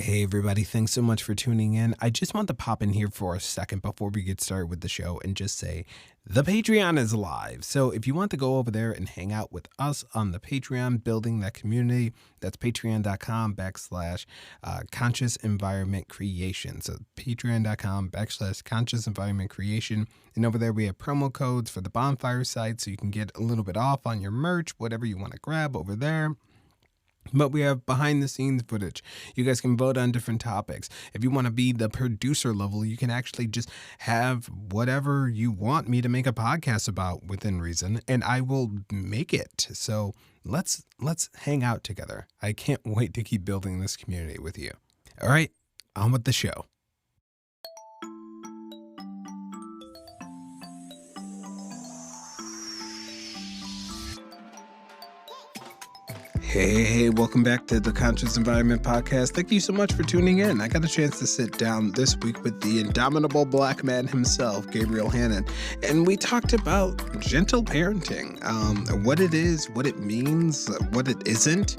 Hey everybody, thanks so much for tuning in. I just want to pop in here for a second before we get started with the show and just say the Patreon is live. So if you want to go over there and hang out with us on the Patreon, building that community, that's patreon.com/conscious environment creation. So patreon.com/conscious environment creation. And over there we have promo codes for the bonfire site so you can get a little bit off on your merch, whatever you want to grab over there. But we have behind the scenes footage. You guys can vote on different topics. If you want to be the producer level, you can actually just have whatever you want me to make a podcast about within reason, and I will make it. So let's hang out together. I can't wait to keep building this community with you. All right, on with the show. Hey, welcome back to the Conscious Environment Podcast. Thank you so much for tuning in. I got a chance to sit down this week with the indomitable black man himself, Gabriel Hannan, and we talked about gentle parenting, what it is, what it means, what it isn't,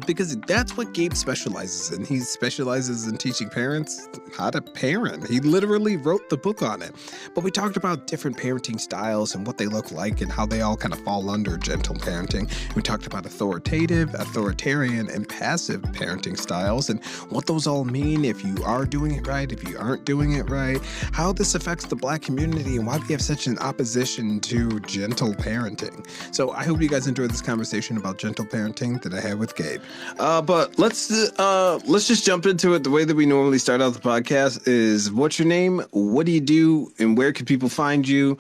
because that's what Gabe specializes in. He specializes in teaching parents how to parent. He literally wrote the book on it. But we talked about different parenting styles and what they look like and how they all kind of fall under gentle parenting. We talked about authoritarian, and passive parenting styles and what those all mean, if you are doing it right, if you aren't doing it right, how this affects the black community, and why we have such an opposition to gentle parenting. So I hope you guys enjoyed this conversation about gentle parenting that I had with Gabe. But let's just jump into it. The way that we normally start out the podcast is, what's your name, what do you do, and where can people find you?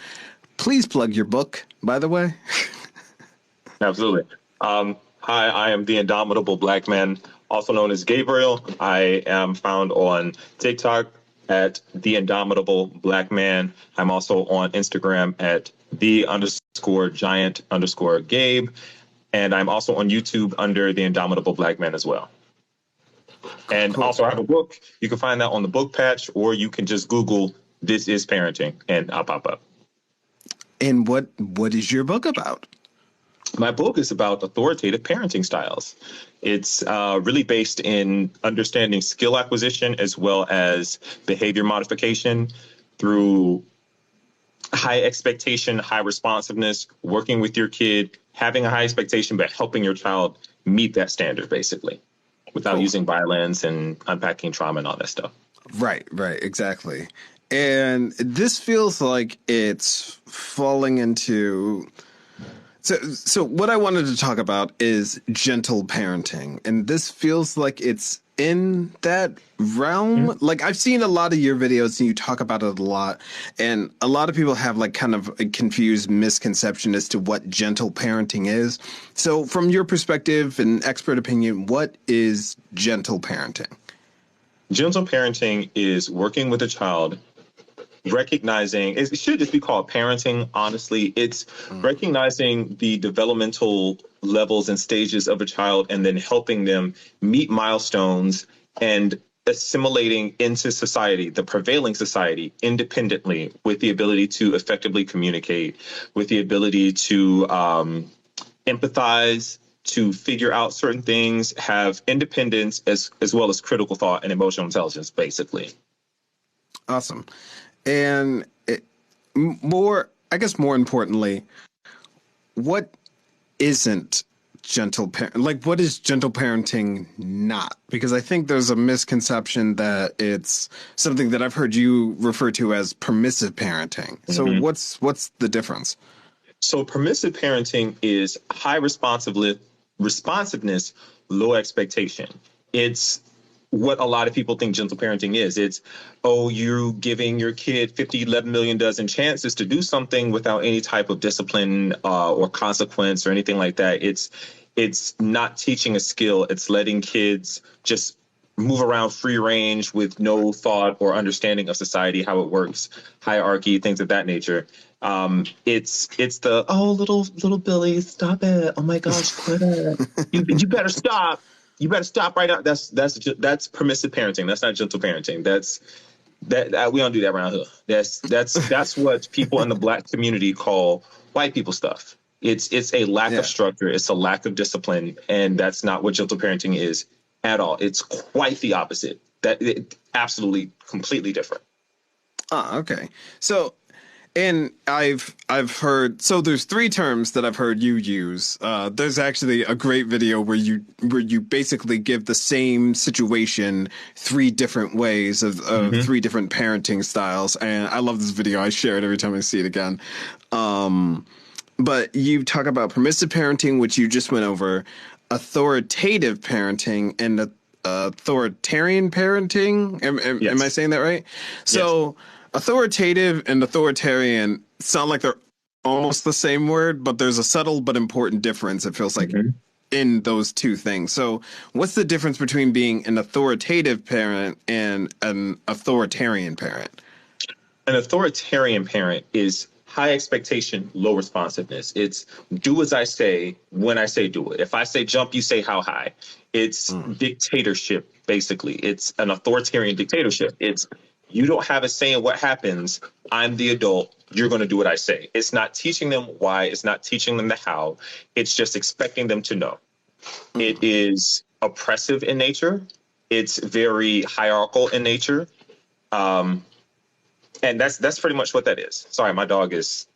Please plug your book, by the way. Absolutely. Hi, I am the Indomitable Black Man, also known as Gabriel. I am found on TikTok at the Indomitable Black Man. I'm also on Instagram at the_giant_Gabe. And I'm also on YouTube under the Indomitable Black Man as well. And cool. Also I have a book. You can find that on the book patch, or you can just Google "This is Parenting" and I'll pop up. And what is your book about? My book is about authoritative parenting styles. It's really based in understanding skill acquisition as well as behavior modification through high expectation, high responsiveness, working with your kid, having a high expectation, but helping your child meet that standard, basically, without using violence and unpacking trauma and all that stuff. Right, exactly. And this feels like it's falling into... So what I wanted to talk about is gentle parenting, and this feels like it's in that realm. Mm-hmm. Like, I've seen a lot of your videos and you talk about it a lot, and a lot of people have like kind of a confused misconception as to what gentle parenting is. So from your perspective and expert opinion, what is gentle parenting? Gentle parenting is working with a child, recognizing, it should just be called parenting, honestly. It's recognizing the developmental levels and stages of a child and then helping them meet milestones and assimilating into society, the prevailing society, independently, with the ability to effectively communicate, with the ability to empathize, to figure out certain things, have independence as well as critical thought and emotional intelligence, basically. Awesome. And more importantly, what isn't gentle parenting? Like, what is gentle parenting not? Because I think there's a misconception that it's something that I've heard you refer to as permissive parenting. So what's the difference? So permissive parenting is high responsiveness, low expectation. It's what a lot of people think gentle parenting is. It's, you're giving your kid 11 million dozen chances to do something without any type of discipline or consequence or anything like that. It's not teaching a skill. It's letting kids just move around free range with no thought or understanding of society, how it works, hierarchy, things of that nature. It's the, little Billy, stop it. Oh my gosh, quit it. You better stop. You better stop right now. That's permissive parenting. That's not gentle parenting. That we don't do that around here. That's what people in the Black community call white people stuff. It's a lack of structure. It's a lack of discipline, and that's not what gentle parenting is at all. It's quite the opposite. Absolutely, completely different. Okay. So, and I've heard, so there's three terms that I've heard you use. There's actually a great video where you basically give the same situation three different ways of three different parenting styles, and I love this video. I share it every time I see it again. But you talk about permissive parenting, which you just went over, authoritative parenting, and authoritarian parenting. Am I saying that right? So. Yes. Authoritative and authoritarian sound like they're almost the same word, but there's a subtle but important difference, it feels like, in those two things. So what's the difference between being an authoritative parent and an authoritarian parent? An authoritarian parent is high expectation, low responsiveness. It's do as I say when I say do it. If I say jump, you say how high. It's dictatorship, basically. It's an authoritarian dictatorship. It's you don't have a say in what happens. I'm the adult. You're going to do what I say. It's not teaching them why. It's not teaching them the how. It's just expecting them to know. It is oppressive in nature. It's very hierarchical in nature. And that's pretty much what that is. Sorry, my dog is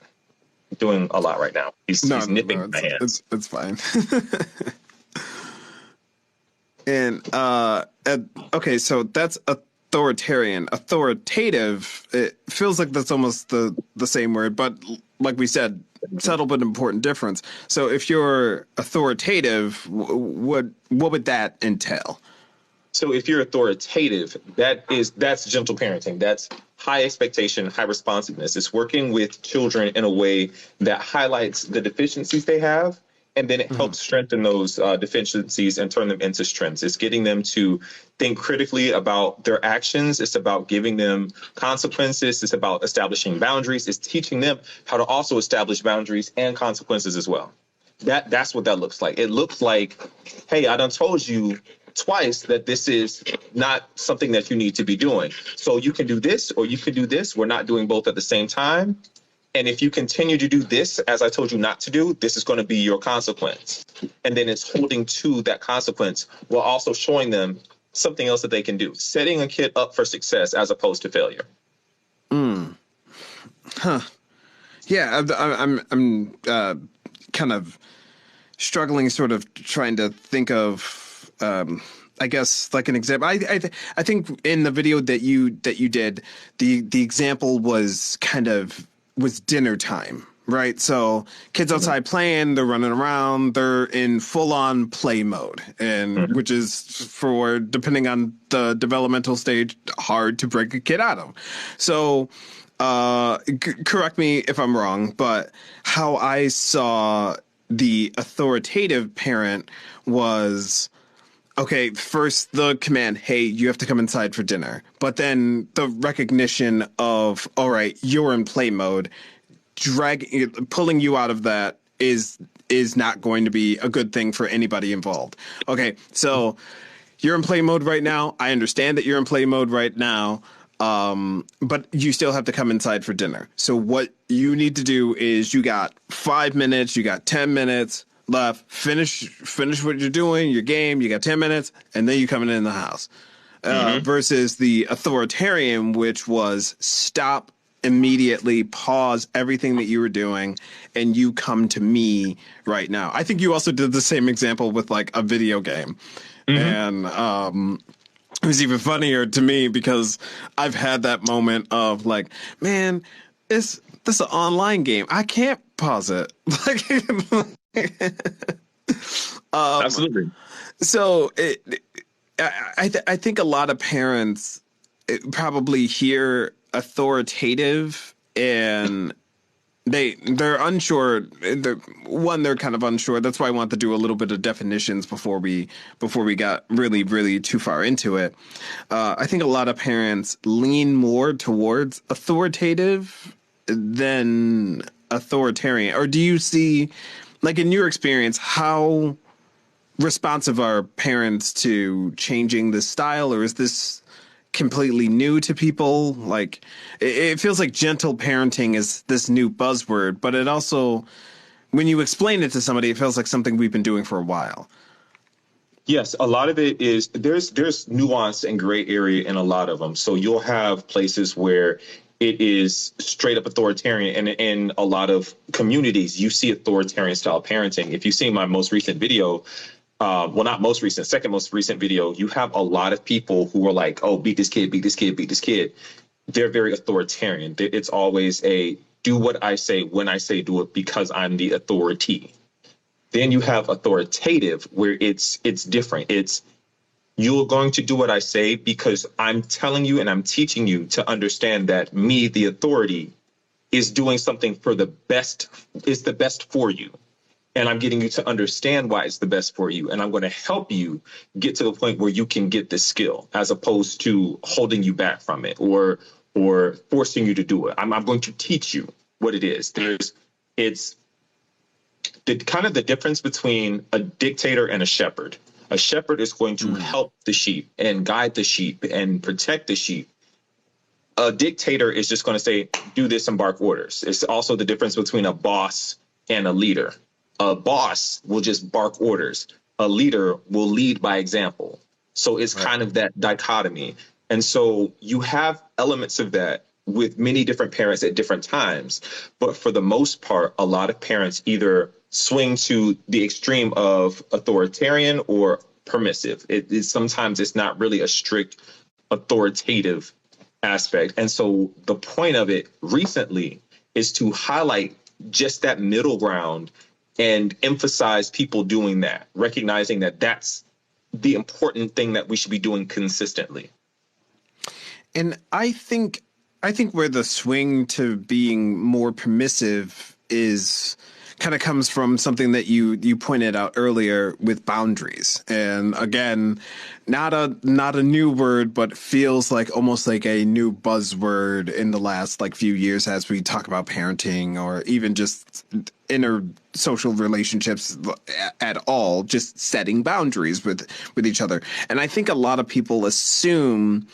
doing a lot right now. He's nipping my hands. It's fine. And okay, so that's authoritarian. Authoritative, it feels like that's almost the same word, but like we said, subtle but important difference. So if you're authoritative, what would that entail? So if you're authoritative, that's gentle parenting. That's high expectation, high responsiveness. It's working with children in a way that highlights the deficiencies they have, and then it helps strengthen those deficiencies and turn them into strengths. It's getting them to think critically about their actions. It's about giving them consequences. It's about establishing boundaries. It's teaching them how to also establish boundaries and consequences as well. That's what that looks like. It looks like, hey, I done told you twice that this is not something that you need to be doing. So you can do this or you can do this. We're not doing both at the same time. And if you continue to do this, as I told you not to do, this is going to be your consequence. And then it's holding to that consequence while also showing them something else that they can do, setting a kid up for success as opposed to failure. Yeah, I'm kind of struggling, sort of trying to think of, I guess, like an example. I think in the video that you did, the example was was dinner time, right? So kids outside playing, they're running around, they're in full on play mode, and which is, for depending on the developmental stage, hard to break a kid out of. So correct me if I'm wrong, but how I saw the authoritative parent was, okay, first the command, hey, you have to come inside for dinner. But then the recognition of, all right, you're in play mode, pulling you out of that is not going to be a good thing for anybody involved. Okay, so you're in play mode right now. I understand that you're in play mode right now, but you still have to come inside for dinner. So what you need to do is, you got 5 minutes, you got 10 minutes left, finish what you're doing, your game, you got 10 minutes, and then you coming in the house. Versus the authoritarian, which was stop immediately, pause everything that you were doing, and you come to me right now. I think you also did the same example with like a video game. And it was even funnier to me because I've had that moment of like, man, this is an online game. I can't pause it. Absolutely. So I think a lot of parents probably hear authoritative and they're unsure. They're kind of unsure. That's why I want to do a little bit of definitions before we got really too far into it. I think a lot of parents lean more towards authoritative than authoritarian. Or do you see, like in your experience, how responsive are parents to changing the style, or is this completely new to people? Like, it feels like gentle parenting is this new buzzword, but it also, when you explain it to somebody, it feels like something we've been doing for a while. Yes, a lot of it is there's nuance and gray area in a lot of them. So you'll have places where it is straight up authoritarian, and in a lot of communities, you see authoritarian style parenting. If you've seen my most recent video, well, not most recent, second most recent video, you have a lot of people who are like, "Oh, beat this kid, beat this kid, beat this kid." They're very authoritarian. It's always a do what I say when I say do it because I'm the authority. Then you have authoritative, where it's different. It's you're going to do what I say because I'm telling you and I'm teaching you to understand that me, the authority, is doing something for the best, is the best for you. And I'm getting you to understand why it's the best for you. And I'm going to help you get to the point where you can get this skill, as opposed to holding you back from it or forcing you to do it. I'm going to teach you what it is. It's the kind of the difference between a dictator and a shepherd. A shepherd is going to help the sheep and guide the sheep and protect the sheep. A dictator is just going to say, do this and bark orders. It's also the difference between a boss and a leader. A boss will just bark orders. A leader will lead by example. So it's kind of that dichotomy. And so you have elements of that with many different parents at different times. But for the most part, a lot of parents either swing to the extreme of authoritarian or permissive. Sometimes it's not really a strict authoritative aspect. And so the point of it recently is to highlight just that middle ground and emphasize people doing that, recognizing that that's the important thing that we should be doing consistently. And I think where the swing to being more permissive is kind of comes from something that you pointed out earlier with boundaries. And again, not a new word, but feels like almost like a new buzzword in the last like few years as we talk about parenting or even just inner social relationships at all, just setting boundaries with each other. And I think a lot of people assume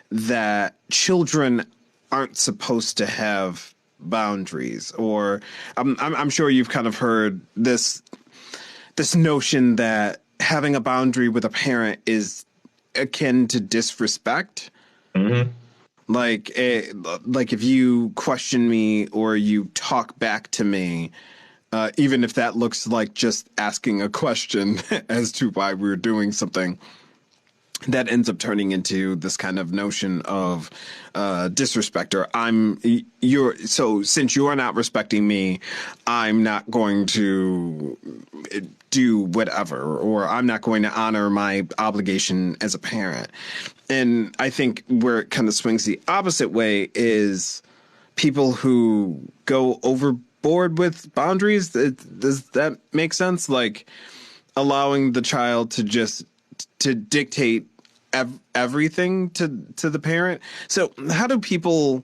that children aren't supposed to have boundaries, or I'm sure you've kind of heard this notion that having a boundary with a parent is akin to disrespect. Mm-hmm. Like if you question me or you talk back to me, even if that looks like just asking a question as to why we're doing something, that ends up turning into this kind of notion of disrespect, or so since you're not respecting me, I'm not going to do whatever, or I'm not going to honor my obligation as a parent. And I think where it kind of swings the opposite way is people who go overboard with boundaries. Does that make sense? Like allowing the child to dictate everything to the parent. So how do people,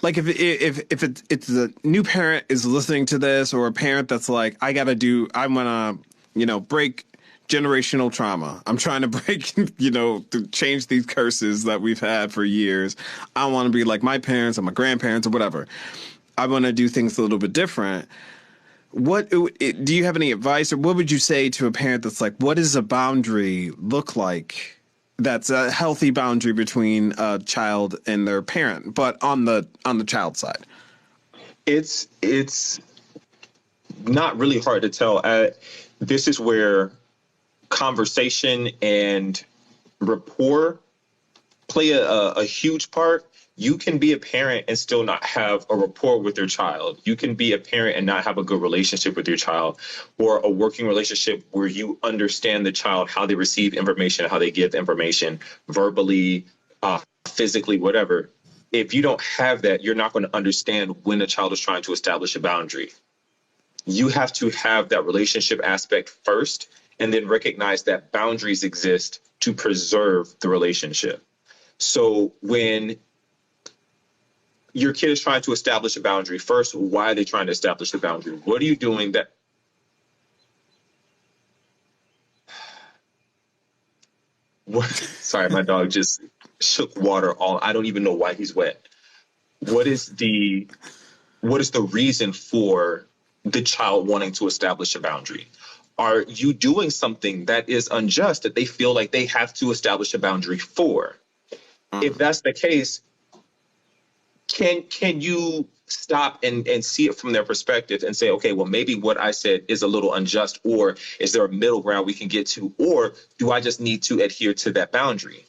like if it's a new parent is listening to this, or a parent that's like, I'm gonna break generational trauma. I'm trying to break, to change these curses that we've had for years. I want to be like my parents or my grandparents or whatever. I want to do things a little bit different. What do you have any advice, or what would you say to a parent that's like, what does a boundary look like? That's a healthy boundary between a child and their parent, but on the child side. It's not really hard to tell. This is where conversation and rapport play a huge part. You can be a parent and still not have a rapport with your child. You can be a parent and not have a good relationship with your child, or a working relationship where you understand the child, how they receive information, how they give information verbally, physically, whatever. If you don't have that, you're not going to understand when a child is trying to establish a boundary. You have to have that relationship aspect first, and then recognize that boundaries exist to preserve the relationship. So when your kid is trying to establish a boundary, first, why are they trying to establish the boundary? What are you doing that? Sorry, my dog just shook water all. I don't even know why he's wet. What is the reason for the child wanting to establish a boundary? Are you doing something that is unjust that they feel like they have to establish a boundary for? If that's the case, can you stop and see it from their perspective and say, okay, well, maybe what I said is a little unjust, or is there a middle ground we can get to, or do I just need to adhere to that boundary?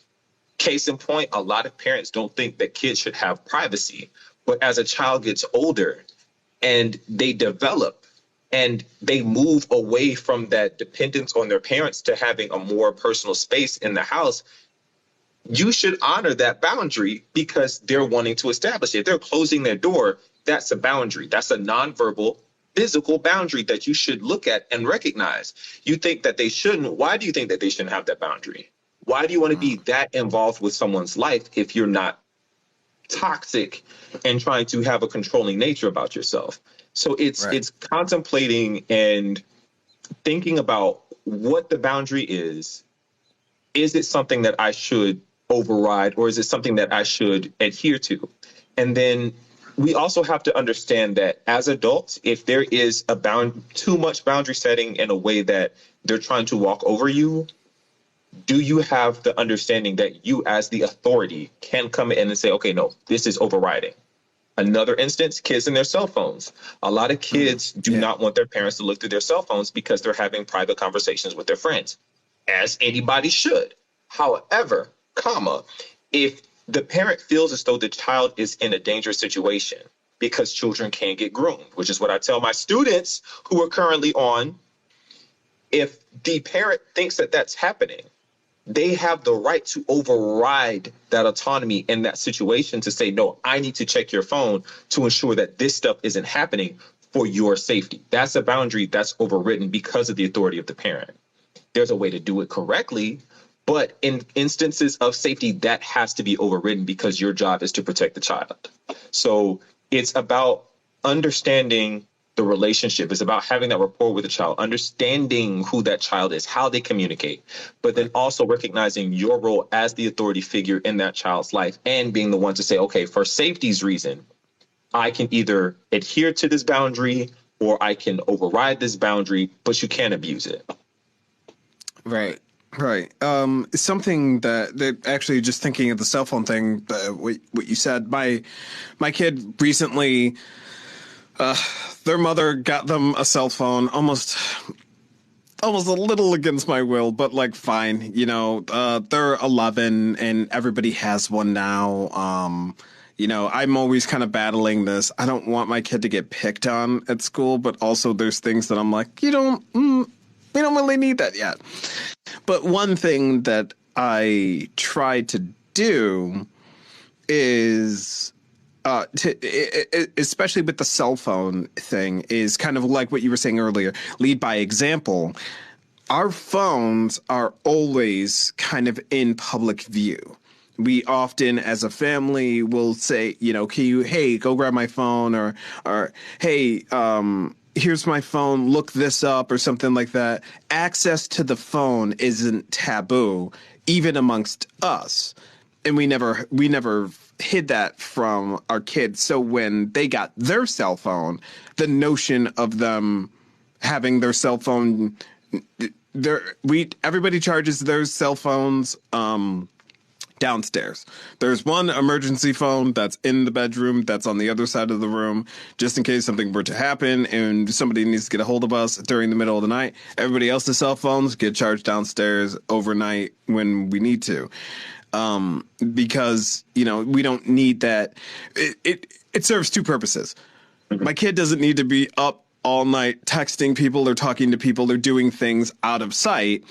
Case in point, a lot of parents don't think that kids should have privacy, but as a child gets older and they develop and they move away from that dependence on their parents to having a more personal space in the house, you should honor that boundary because they're wanting to establish it. If they're closing their door, that's a boundary. That's a nonverbal physical boundary that you should look at and recognize. You think that they shouldn't. Why do you think that they shouldn't have that boundary? Why do you want to be that involved with someone's life if you're not toxic and trying to have a controlling nature about yourself? So it's contemplating and thinking about what the boundary is. Is it something that I should override, or is it something that I should adhere to? And then we also have to understand that as adults, if there is too much boundary setting in a way that they're trying to walk over you, do you have the understanding that you as the authority can come in and say, okay, no, this is overriding? Another instance, kids and their cell phones. A lot of kids do not want their parents to look through their cell phones because they're having private conversations with their friends, as anybody should. However, if the parent feels as though the child is in a dangerous situation, because children can get groomed, which is what I tell my students who are currently on, if the parent thinks that that's happening, they have the right to override that autonomy in that situation to say, no, I need to check your phone to ensure that this stuff isn't happening for your safety. That's a boundary that's overridden because of the authority of the parent. There's a way to do it correctly, but in instances of safety, that has to be overridden because your job is to protect the child. So it's about understanding the relationship. It's about having that rapport with the child, understanding who that child is, how they communicate, but then also recognizing your role as the authority figure in that child's life and being the one to say, okay, for safety's reason, I can either adhere to this boundary or I can override this boundary, but you can't abuse it. Right. Something that actually, just thinking of the cell phone thing, what you said, my kid recently, their mother got them a cell phone almost a little against my will, but like, fine, they're 11 and everybody has one now. I'm always kind of battling this. I don't want my kid to get picked on at school, but also there's things that I'm like, we don't really need that yet. But one thing that I try to do is, especially with the cell phone thing, is kind of like what you were saying earlier, lead by example. Our phones are always kind of in public view. We often, as a family, will say, hey, go grab my phone, or hey, here's my phone, look this up, or something like that. Access to the phone isn't taboo, even amongst us. And we never hid that from our kids. So when they got their cell phone, the notion of them having their cell phone, everybody charges their cell phones downstairs. There's one emergency phone that's in the bedroom that's on the other side of the room, just in case something were to happen and somebody needs to get a hold of us during the middle of the night. Everybody else's cell phones get charged downstairs overnight when we need to. Because, we don't need that. It serves two purposes. My kid doesn't need to be up all night texting people or talking to people or doing things out of sight.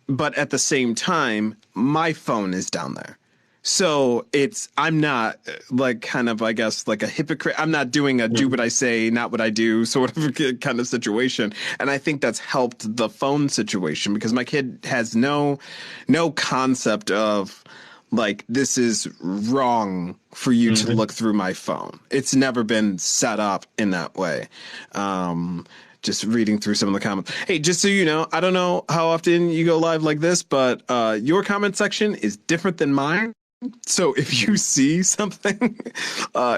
But at the same time, my phone is down there. So I'm not I guess like a hypocrite. I'm not doing a do what I say, not what I do sort of kind of situation. And I think that's helped the phone situation because my kid has no concept of like, this is wrong for you to look through my phone. It's never been set up in that way. Just reading through some of the comments. Hey, just so you know, I don't know how often you go live like this, but your comment section is different than mine. So if you see something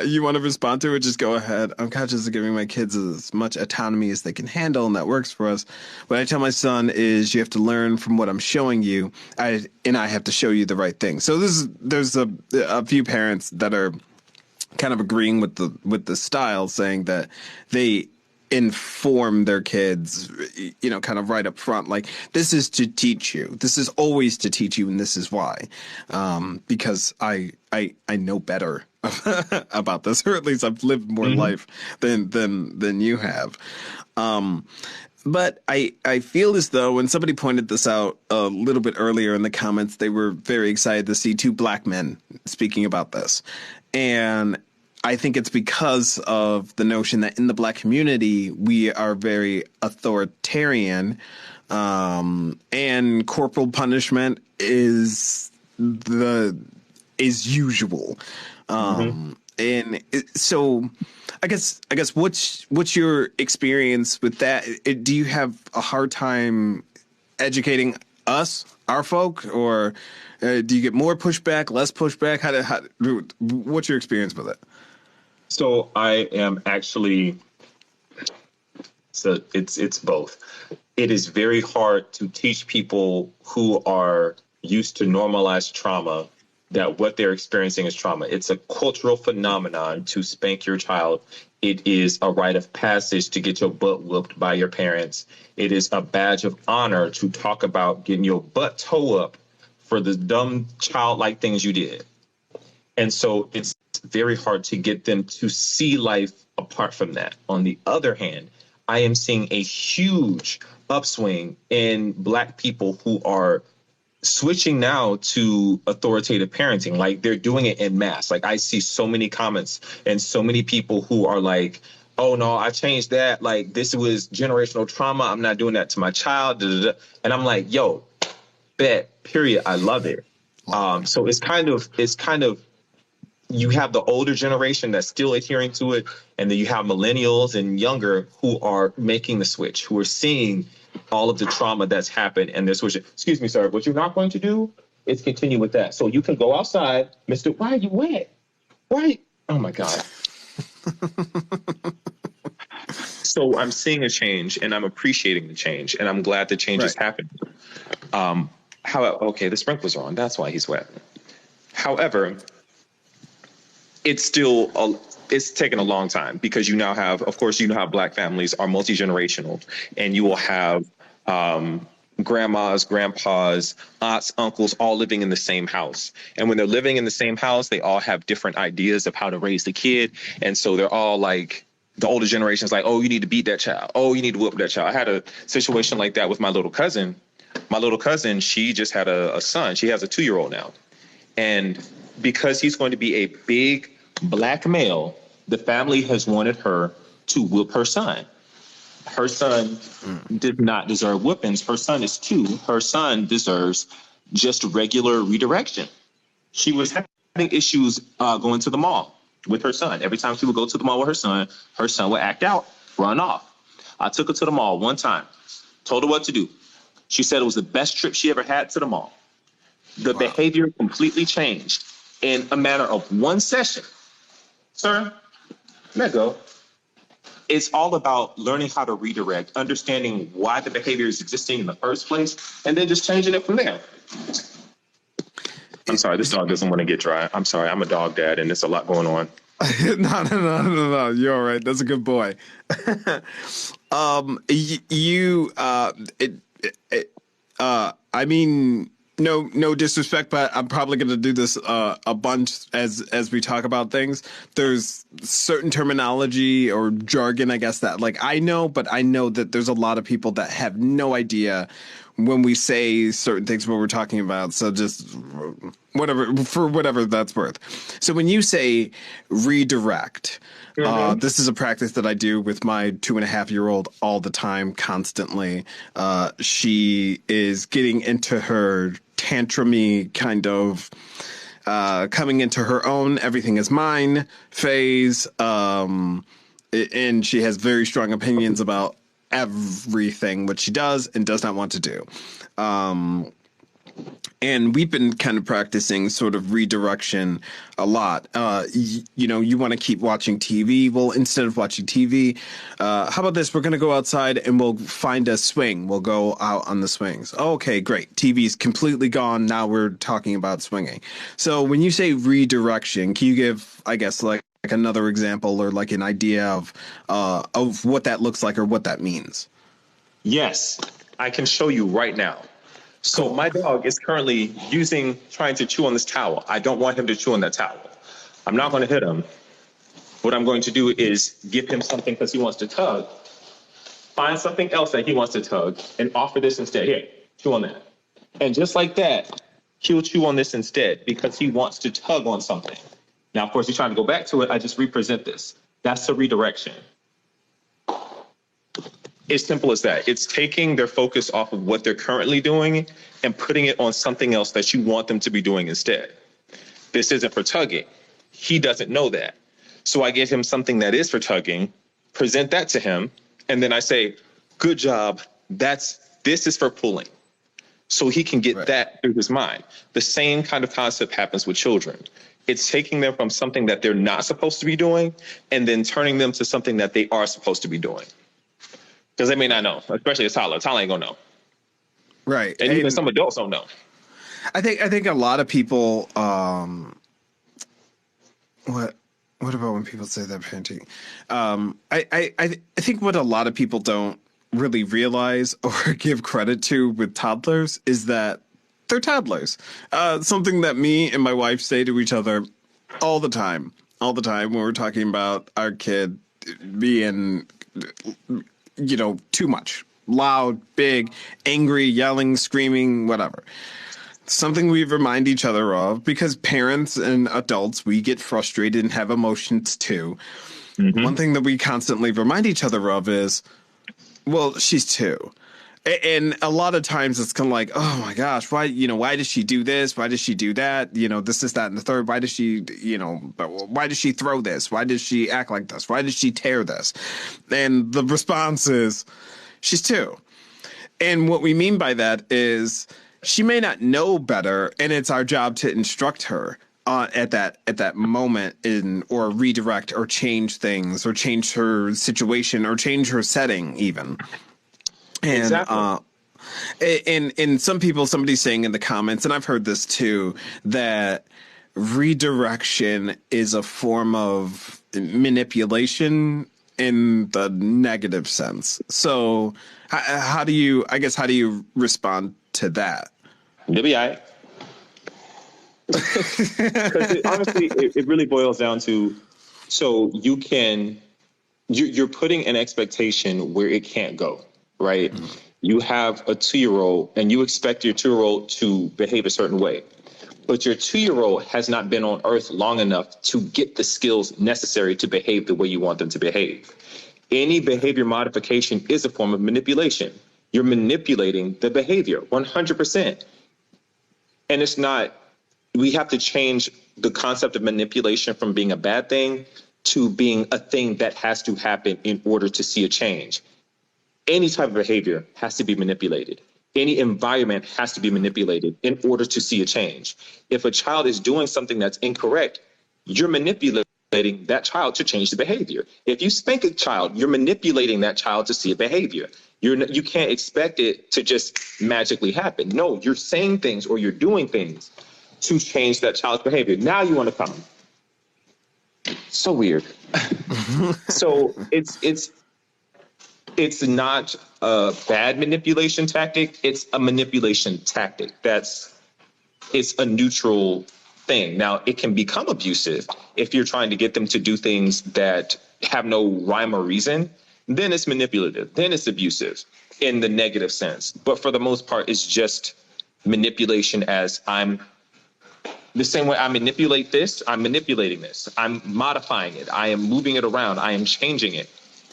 you want to respond to it, just go ahead. I'm conscious of giving my kids as much autonomy as they can handle, and that works for us. What I tell my son is you have to learn from what I'm showing you, I have to show you the right thing. So there's a few parents that are kind of agreeing with the style, saying that they inform their kids, kind of right up front, like, this is to teach you, this is always to teach you, and this is why, because I know better about this, or at least I've lived more life than you have. But I feel as though when somebody pointed this out a little bit earlier in the comments, they were very excited to see two black men speaking about this. And I think it's because of the notion that in the black community, we are very authoritarian, and corporal punishment is usual. And so I guess what's your experience with that? Do you have a hard time educating us, our folk, or do you get more pushback, less pushback? What's your experience with it? So I am actually, so it's both. It is very hard to teach people who are used to normalized trauma that what they're experiencing is trauma. It's a cultural phenomenon to spank your child. It is a rite of passage to get your butt whooped by your parents. It is a badge of honor to talk about getting your butt toe up for the dumb childlike things you did. And so it's very hard to get them to see life apart from that. On the other hand, I am seeing a huge upswing in Black people who are switching now to authoritative parenting. Like, they're doing it en masse. Like, I see so many comments and so many people who are like, oh no, I changed that. Like, this was generational trauma. I'm not doing that to my child. Da, da, da. And I'm like, yo, bet, period. I love it. So it's kind of, you have the older generation that's still adhering to it, and then you have millennials and younger who are making the switch, who are seeing all of the trauma that's happened, and they're switching. Excuse me, sir, what you're not going to do is continue with that. So you can go outside, Mister. Why are you wet? Why? Oh my God. So I'm seeing a change, and I'm appreciating the change, and I'm glad the change has happened. Okay, the sprinklers are on. That's why he's wet. However, it's taken a long time, because you now have, of course, Black families are multi-generational, and you will have grandmas, grandpas, aunts, uncles, all living in the same house. And when they're living in the same house, they all have different ideas of how to raise the kid. And so they're all like, the older generation's like, oh, you need to beat that child. Oh, you need to whoop that child. I had a situation like that with my little cousin. My little cousin, she just had a son. She has a 2-year-old now. And because he's going to be a big Black male, the family has wanted her to whoop her son. Her son did not deserve whoopings. Her son is 2. Her son deserves just regular redirection. She was having issues going to the mall with her son. Every time she would go to the mall with her son would act out, run off. I took her to the mall one time, told her what to do. She said it was the best trip she ever had to the mall. The behavior completely changed in a matter of one session. Sir, let go. It's all about learning how to redirect, understanding why the behavior is existing in the first place, and then just changing it from there. I'm sorry, this dog doesn't want to get dry. I'm sorry, I'm a dog dad, and there's a lot going on. No. You're all right. That's a good boy. I mean, no disrespect, but I'm probably going to do this a bunch as we talk about things. There's certain terminology or jargon, I guess, that like I know, but I know that there's a lot of people that have no idea when we say certain things, what we're talking about. So just whatever that's worth. So when you say redirect, this is a practice that I do with my 2.5-year-old all the time, constantly. She is getting into her tantrumy kind of coming into her own everything is mine phase. And she has very strong opinions about everything, what she does and does not want to do. And we've been kind of practicing sort of redirection a lot. You want to keep watching TV. Well, instead of watching TV, how about this? We're going to go outside and we'll find a swing. We'll go out on the swings. Okay, great. TV's completely gone. Now we're talking about swinging. So when you say redirection, can you give, I guess, like another example or like an idea of what that looks like or what that means? Yes, I can show you right now. So my dog is currently trying to chew on this towel. I don't want him to chew on that towel. I'm not going to hit him. What I'm going to do is give him something because he wants to tug. Find something else that he wants to tug and offer this instead. Here, chew on that. And just like that, he'll chew on this instead because he wants to tug on something. Now, of course, he's trying to go back to it. I just represent this. That's the redirection. It's simple as that. It's taking their focus off of what they're currently doing and putting it on something else that you want them to be doing instead. This isn't for tugging. He doesn't know that. So I give him something that is for tugging, present that to him, and then I say, good job. This is for pulling. So he can get that through his mind. The same kind of concept happens with children. It's taking them from something that they're not supposed to be doing and then turning them to something that they are supposed to be doing. Because they may not know, especially a toddler. A toddler ain't gonna know. Right. And even some adults don't know. I think a lot of people what about when people say that parenting? I think what a lot of people don't really realize or give credit to with toddlers is that they're toddlers. Something that me and my wife say to each other all the time when we're talking about our kid being too much, loud, big, angry, yelling, screaming, whatever. Something we remind each other of because parents and adults, we get frustrated and have emotions too. Mm-hmm. One thing that we constantly remind each other of is, well, she's 2. And a lot of times it's kind of like, oh my gosh, why does she do this? Why does she do that? This is that and the third. Why does she, why does she throw this? Why does she act like this? Why does she tear this? And the response is, she's 2. And what we mean by that is she may not know better, and it's our job to instruct her at that moment or redirect or change things or change her situation or change her setting even. And, exactly. And some people, somebody's saying in the comments, and I've heard this too, that redirection is a form of manipulation in the negative sense. So how do you respond to that? You'll be all right. Because honestly, it really boils down to, so you're putting an expectation where it can't go. Right? Mm-hmm. You have a 2-year-old and you expect your 2-year-old to behave a certain way, but your 2-year-old has not been on earth long enough to get the skills necessary to behave the way you want them to behave. Any behavior modification is a form of manipulation. You're manipulating the behavior 100%. And it's not, we have to change the concept of manipulation from being a bad thing to being a thing that has to happen in order to see a change. Any type of behavior has to be manipulated. Any environment has to be manipulated in order to see a change. If a child is doing something that's incorrect, you're manipulating that child to change the behavior. If you spank a child, you're manipulating that child to see a behavior. You can't expect it to just magically happen. No, you're saying things or you're doing things to change that child's behavior. Now you want to come. So weird. So it's not a bad manipulation tactic. It's a manipulation tactic. It's a neutral thing. Now, it can become abusive if you're trying to get them to do things that have no rhyme or reason. Then it's manipulative. Then it's abusive in the negative sense. But for the most part, it's just manipulation as the same way I manipulate this, I'm manipulating this. I'm modifying it. I am moving it around. I am changing it.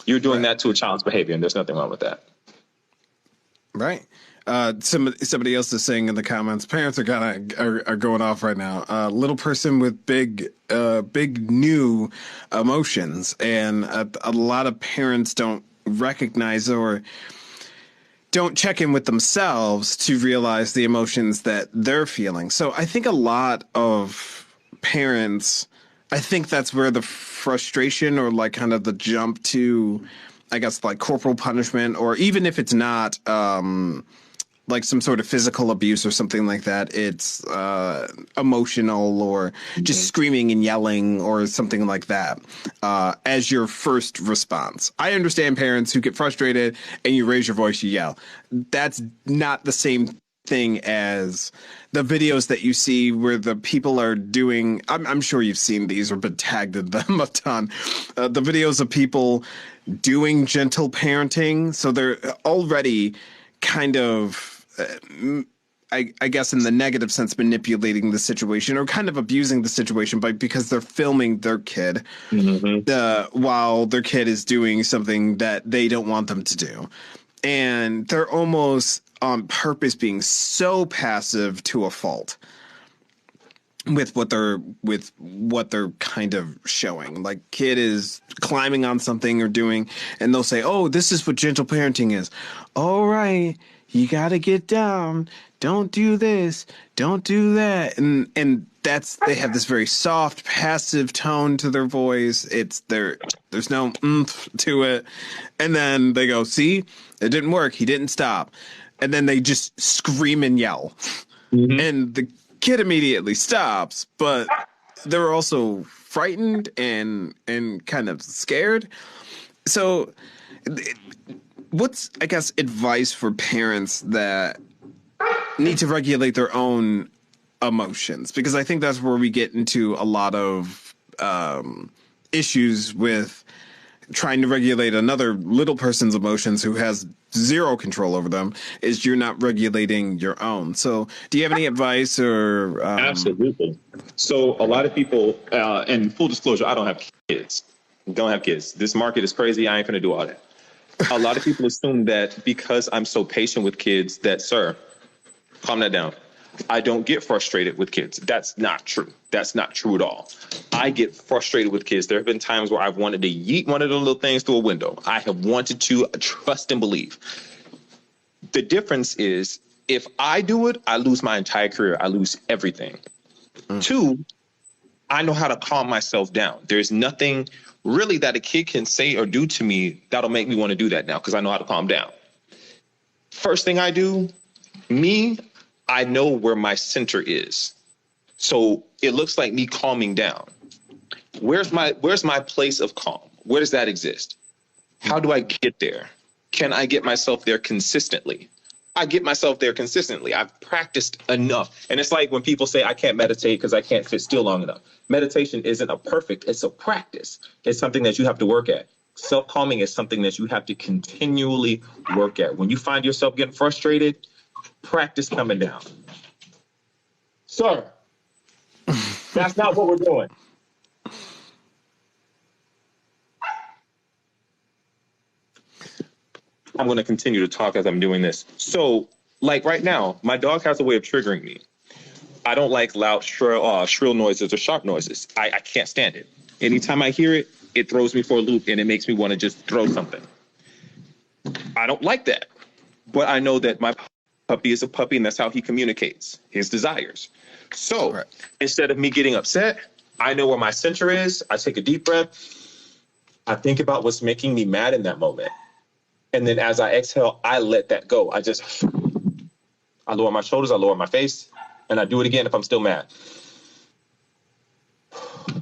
You're doing that to a child's behavior, and there's nothing wrong with that. Right. Somebody else is saying in the comments, parents are going off right now. Little person with big new emotions, and a lot of parents don't recognize or don't check in with themselves to realize the emotions that they're feeling. So I think a lot of parents, I think that's where the frustration or like kind of the jump to, I guess, like corporal punishment, or even if it's not like some sort of physical abuse or something like that, it's emotional or just screaming and yelling or something like that as your first response. I understand parents who get frustrated and you raise your voice, you yell. That's not the same thing as the videos that you see where the people are doing. I'm sure you've seen these or been tagged in them a ton. The videos of people doing gentle parenting. So they're already kind of, I guess in the negative sense, manipulating the situation or kind of abusing the situation because they're filming their kid while their kid is doing something that they don't want them to do. And they're almost on purpose being so passive to a fault with what they're kind of showing. Like, kid is climbing on something or doing, and they'll say, "Oh, this is what gentle parenting is." All right, you got to get down. Don't do this. Don't do that. And that's, they have this very soft, passive tone to their voice. There's no oomph to it. And then they go, "See, it didn't work. He didn't stop." And then they just scream and yell. And the kid immediately stops, but they're also frightened and kind of scared. So what's, I guess, advice for parents that need to regulate their own emotions? Because I think that's where we get into a lot of issues with trying to regulate another little person's emotions who has zero control over them, is you're not regulating your own. So do you have any advice or? Absolutely. So a lot of people, and full disclosure, I don't have kids. This market is crazy. I ain't going to do all that. A lot of people assume that because I'm so patient with kids that, sir, calm that down. I don't get frustrated with kids. That's not true. That's not true at all. I get frustrated with kids. There have been times where I've wanted to yeet one of the little things through a window. I have wanted to trust and believe. The difference is, if I do it, I lose my entire career. I lose everything. Two, I know how to calm myself down. There's nothing really that a kid can say or do to me that'll make me want to do that now, because I know how to calm down. First thing I do, I know where my center is. So it looks like me calming down. Where's my place of calm? Where does that exist? How do I get there? Can I get myself there consistently? I get myself there consistently. I've practiced enough. And it's like when people say I can't meditate because I can't sit still long enough. Meditation isn't a perfect, it's a practice. It's something that you have to work at. Self-calming is something that you have to continually work at. When you find yourself getting frustrated, practice coming down. Sir, that's not what we're doing. I'm going to continue to talk as I'm doing this. So, like right now, my dog has a way of triggering me. I don't like loud, shrill noises or sharp noises. I can't stand it. Anytime I hear it, it throws me for a loop and it makes me want to just throw something. I don't like that. But I know that my puppy is a puppy, and that's how he communicates his desires. So instead of me getting upset, I know where my center is. I take a deep breath. I think about what's making me mad in that moment. And then as I exhale, I let that go. I lower my shoulders, I lower my face, and I do it again if I'm still mad.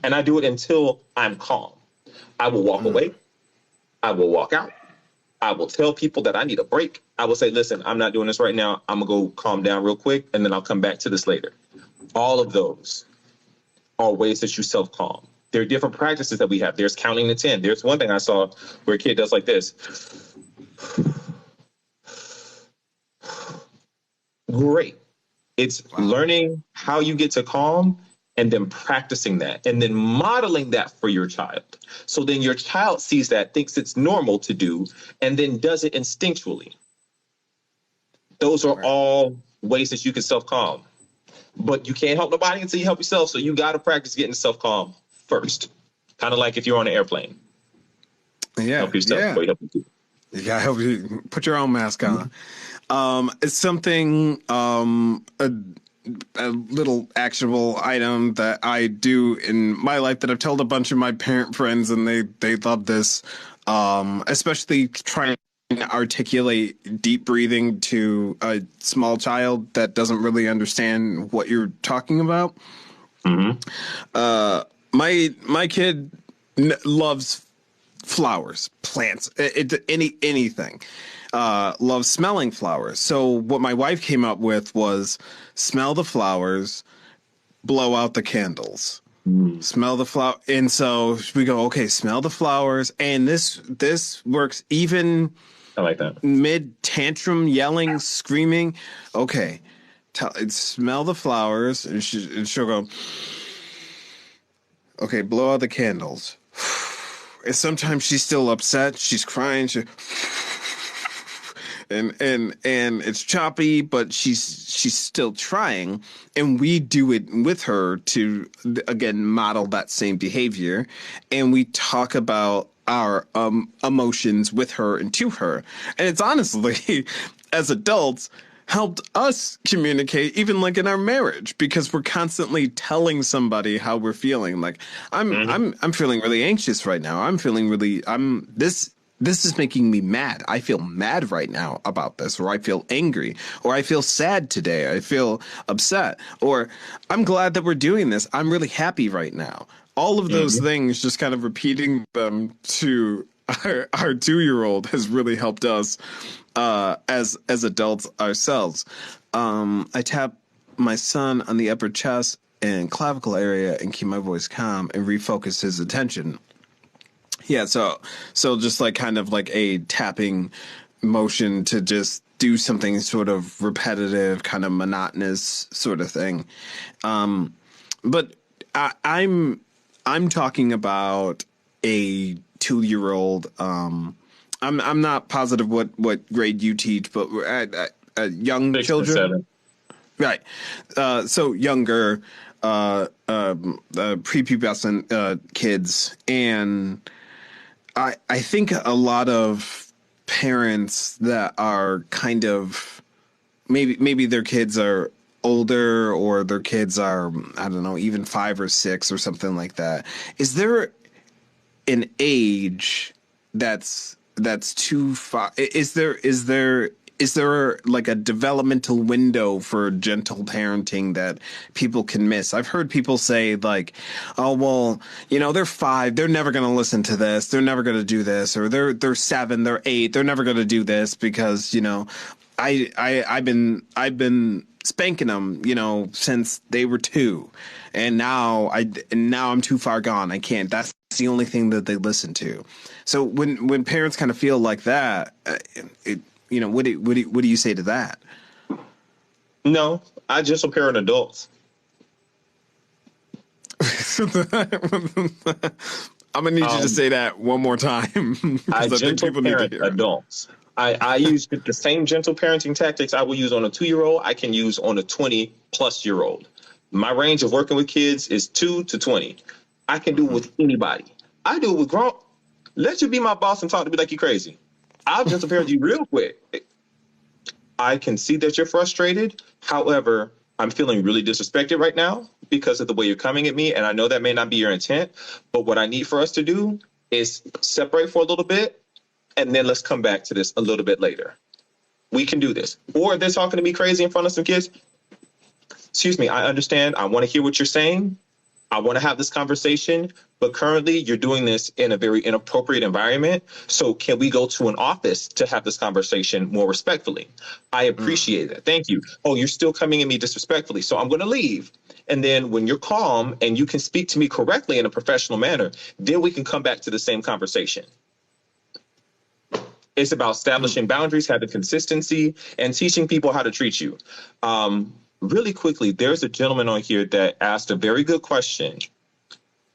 And I do it until I'm calm. I will walk away. I will walk out. I will tell people that I need a break. I will say, listen, I'm not doing this right now. I'm going to go calm down real quick, and then I'll come back to this later. All of those are ways that you self-calm. There are different practices that we have. There's counting to 10. There's one thing I saw where a kid does like this. Great. It's learning how you get to calm and then practicing that and then modeling that for your child. So then your child sees that, thinks it's normal to do, and then does it instinctually. Those are all ways that you can self-calm. But you can't help nobody until you help yourself. So you got to practice getting self-calm first. Kind of like if you're on an airplane. Yeah. Help yourself before you help people. Yeah, I hope you put your own mask on. It's something, a little actionable item that I do in my life that I've told a bunch of my parent friends, and they love this, especially trying to articulate deep breathing to a small child that doesn't really understand what you're talking about. Mm-hmm. My kid loves flowers, plants, anything. Loves smelling flowers. So what my wife came up with was smell the flowers, blow out the candles. Smell the flower, and so we go, okay, smell the flowers, and this works even I like that. mid tantrum, yelling, screaming. Okay, smell the flowers, and she'll go, okay, blow out the candles. And sometimes she's still upset. She's crying. And it's choppy, but she's still trying. And we do it with her to, again, model that same behavior. And we talk about our emotions with her and to her. And it's honestly, as adults, helped us communicate even like in our marriage, because we're constantly telling somebody how we're feeling. Like I'm feeling really anxious right now. This is making me mad. I feel mad right now about this, or I feel angry, or I feel sad today. I feel upset, or I'm glad that we're doing this. I'm really happy right now. All of those things, just kind of repeating them to our 2-year-old has really helped us as adults ourselves. I tap my son on the upper chest and clavicle area and keep my voice calm and refocus his attention. Yeah, so just like kind of like a tapping motion to just do something sort of repetitive, kind of monotonous sort of thing. But I'm talking about a 2-year-old. I'm not positive what grade you teach, but at young 6 children, and 7. right? So younger, prepubescent kids, and I think a lot of parents that are kind of maybe their kids are older, or their kids are, I don't know, even 5 or 6 or something like that. Is there an age that's too far? Is there like a developmental window for gentle parenting that people can miss? I've heard people say like, oh, well, they're 5, they're never going to listen to this, they're never going to do this, or they're 7, they're 8, they're never going to do this because I've been spanking them, since they were 2, and now I'm too far gone. I can't. That's the only thing that they listen to. So when parents kind of feel like that, what do you say to that? No, I just parent adults. I'm gonna need you to say that one more time. I I think gentle people need to parent hear it. adults. I use the same gentle parenting tactics I will use on a 2-year-old. I can use on a 20-plus-year-old. My range of working with kids is 2 to 20. I can do it with anybody. I do it with grown. Let you be my boss and talk to me like you're crazy. I'll gentle parent you real quick. I can see that you're frustrated. However, I'm feeling really disrespected right now because of the way you're coming at me. And I know that may not be your intent. But what I need for us to do is separate for a little bit, and then let's come back to this a little bit later. We can do this. Or if they're talking to me crazy in front of some kids, excuse me, I understand. I want to hear what you're saying. I want to have this conversation, but currently you're doing this in a very inappropriate environment. So can we go to an office to have this conversation more respectfully? I appreciate it. Thank you. Oh, you're still coming at me disrespectfully. So I'm going to leave. And then when you're calm and you can speak to me correctly in a professional manner, then we can come back to the same conversation. It's about establishing boundaries, having consistency, and teaching people how to treat you. Really quickly, there's a gentleman on here that asked a very good question.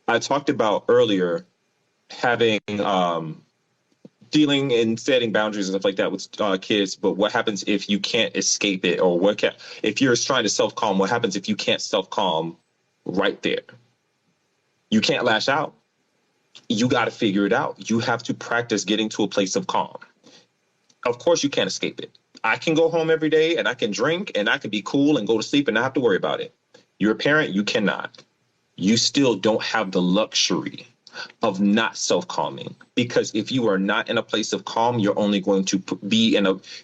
I talked about earlier having dealing and setting boundaries and stuff like that with kids. But what happens if you can't escape it, or if you're trying to self-calm? What happens if you can't self-calm right there? You can't lash out. You got to figure it out. You have to practice getting to a place of calm. Of course, you can't escape it. I can go home every day and I can drink and I can be cool and go to sleep and not have to worry about it. You're a parent, you cannot. You still don't have the luxury of not self-calming, because if you are not in a place of calm, you're only going to be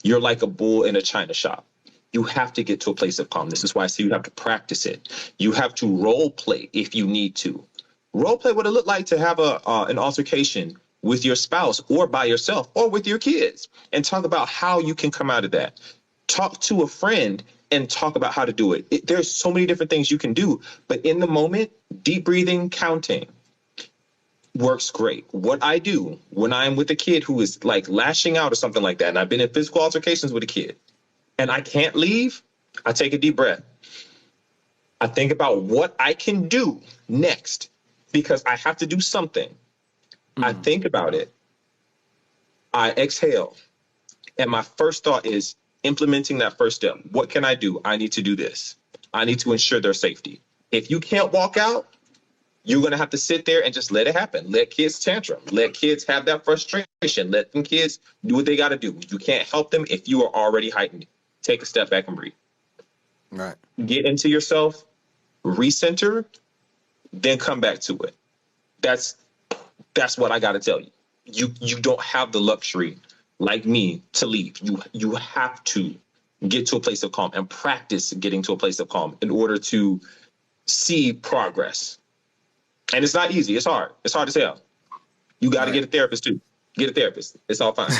you're like a bull in a china shop. You have to get to a place of calm. This is why I say you have to practice it. You have to role play if you need to. Role play what it looked like to have an altercation with your spouse or by yourself or with your kids, and talk about how you can come out of that. Talk to a friend and talk about how to do it. There's so many different things you can do, but in the moment, deep breathing, counting works great. What I do when I'm with a kid who is like lashing out or something like that, and I've been in physical altercations with a kid and I can't leave, I take a deep breath. I think about what I can do next because I have to do something. I think about it. I exhale. And my first thought is implementing that first step. What can I do? I need to do this. I need to ensure their safety. If you can't walk out, you're going to have to sit there and just let it happen. Let kids tantrum. Let kids have that frustration. Let them kids do what they got to do. You can't help them if you are already heightened. Take a step back and breathe. Right. Get into yourself, recenter, then come back to it. That's what I got to tell you. You don't have the luxury like me to leave. You have to get to a place of calm and practice getting to a place of calm in order to see progress. And it's not easy. It's hard. It's hard as hell. You got to get a therapist too. Get a therapist. It's all fine.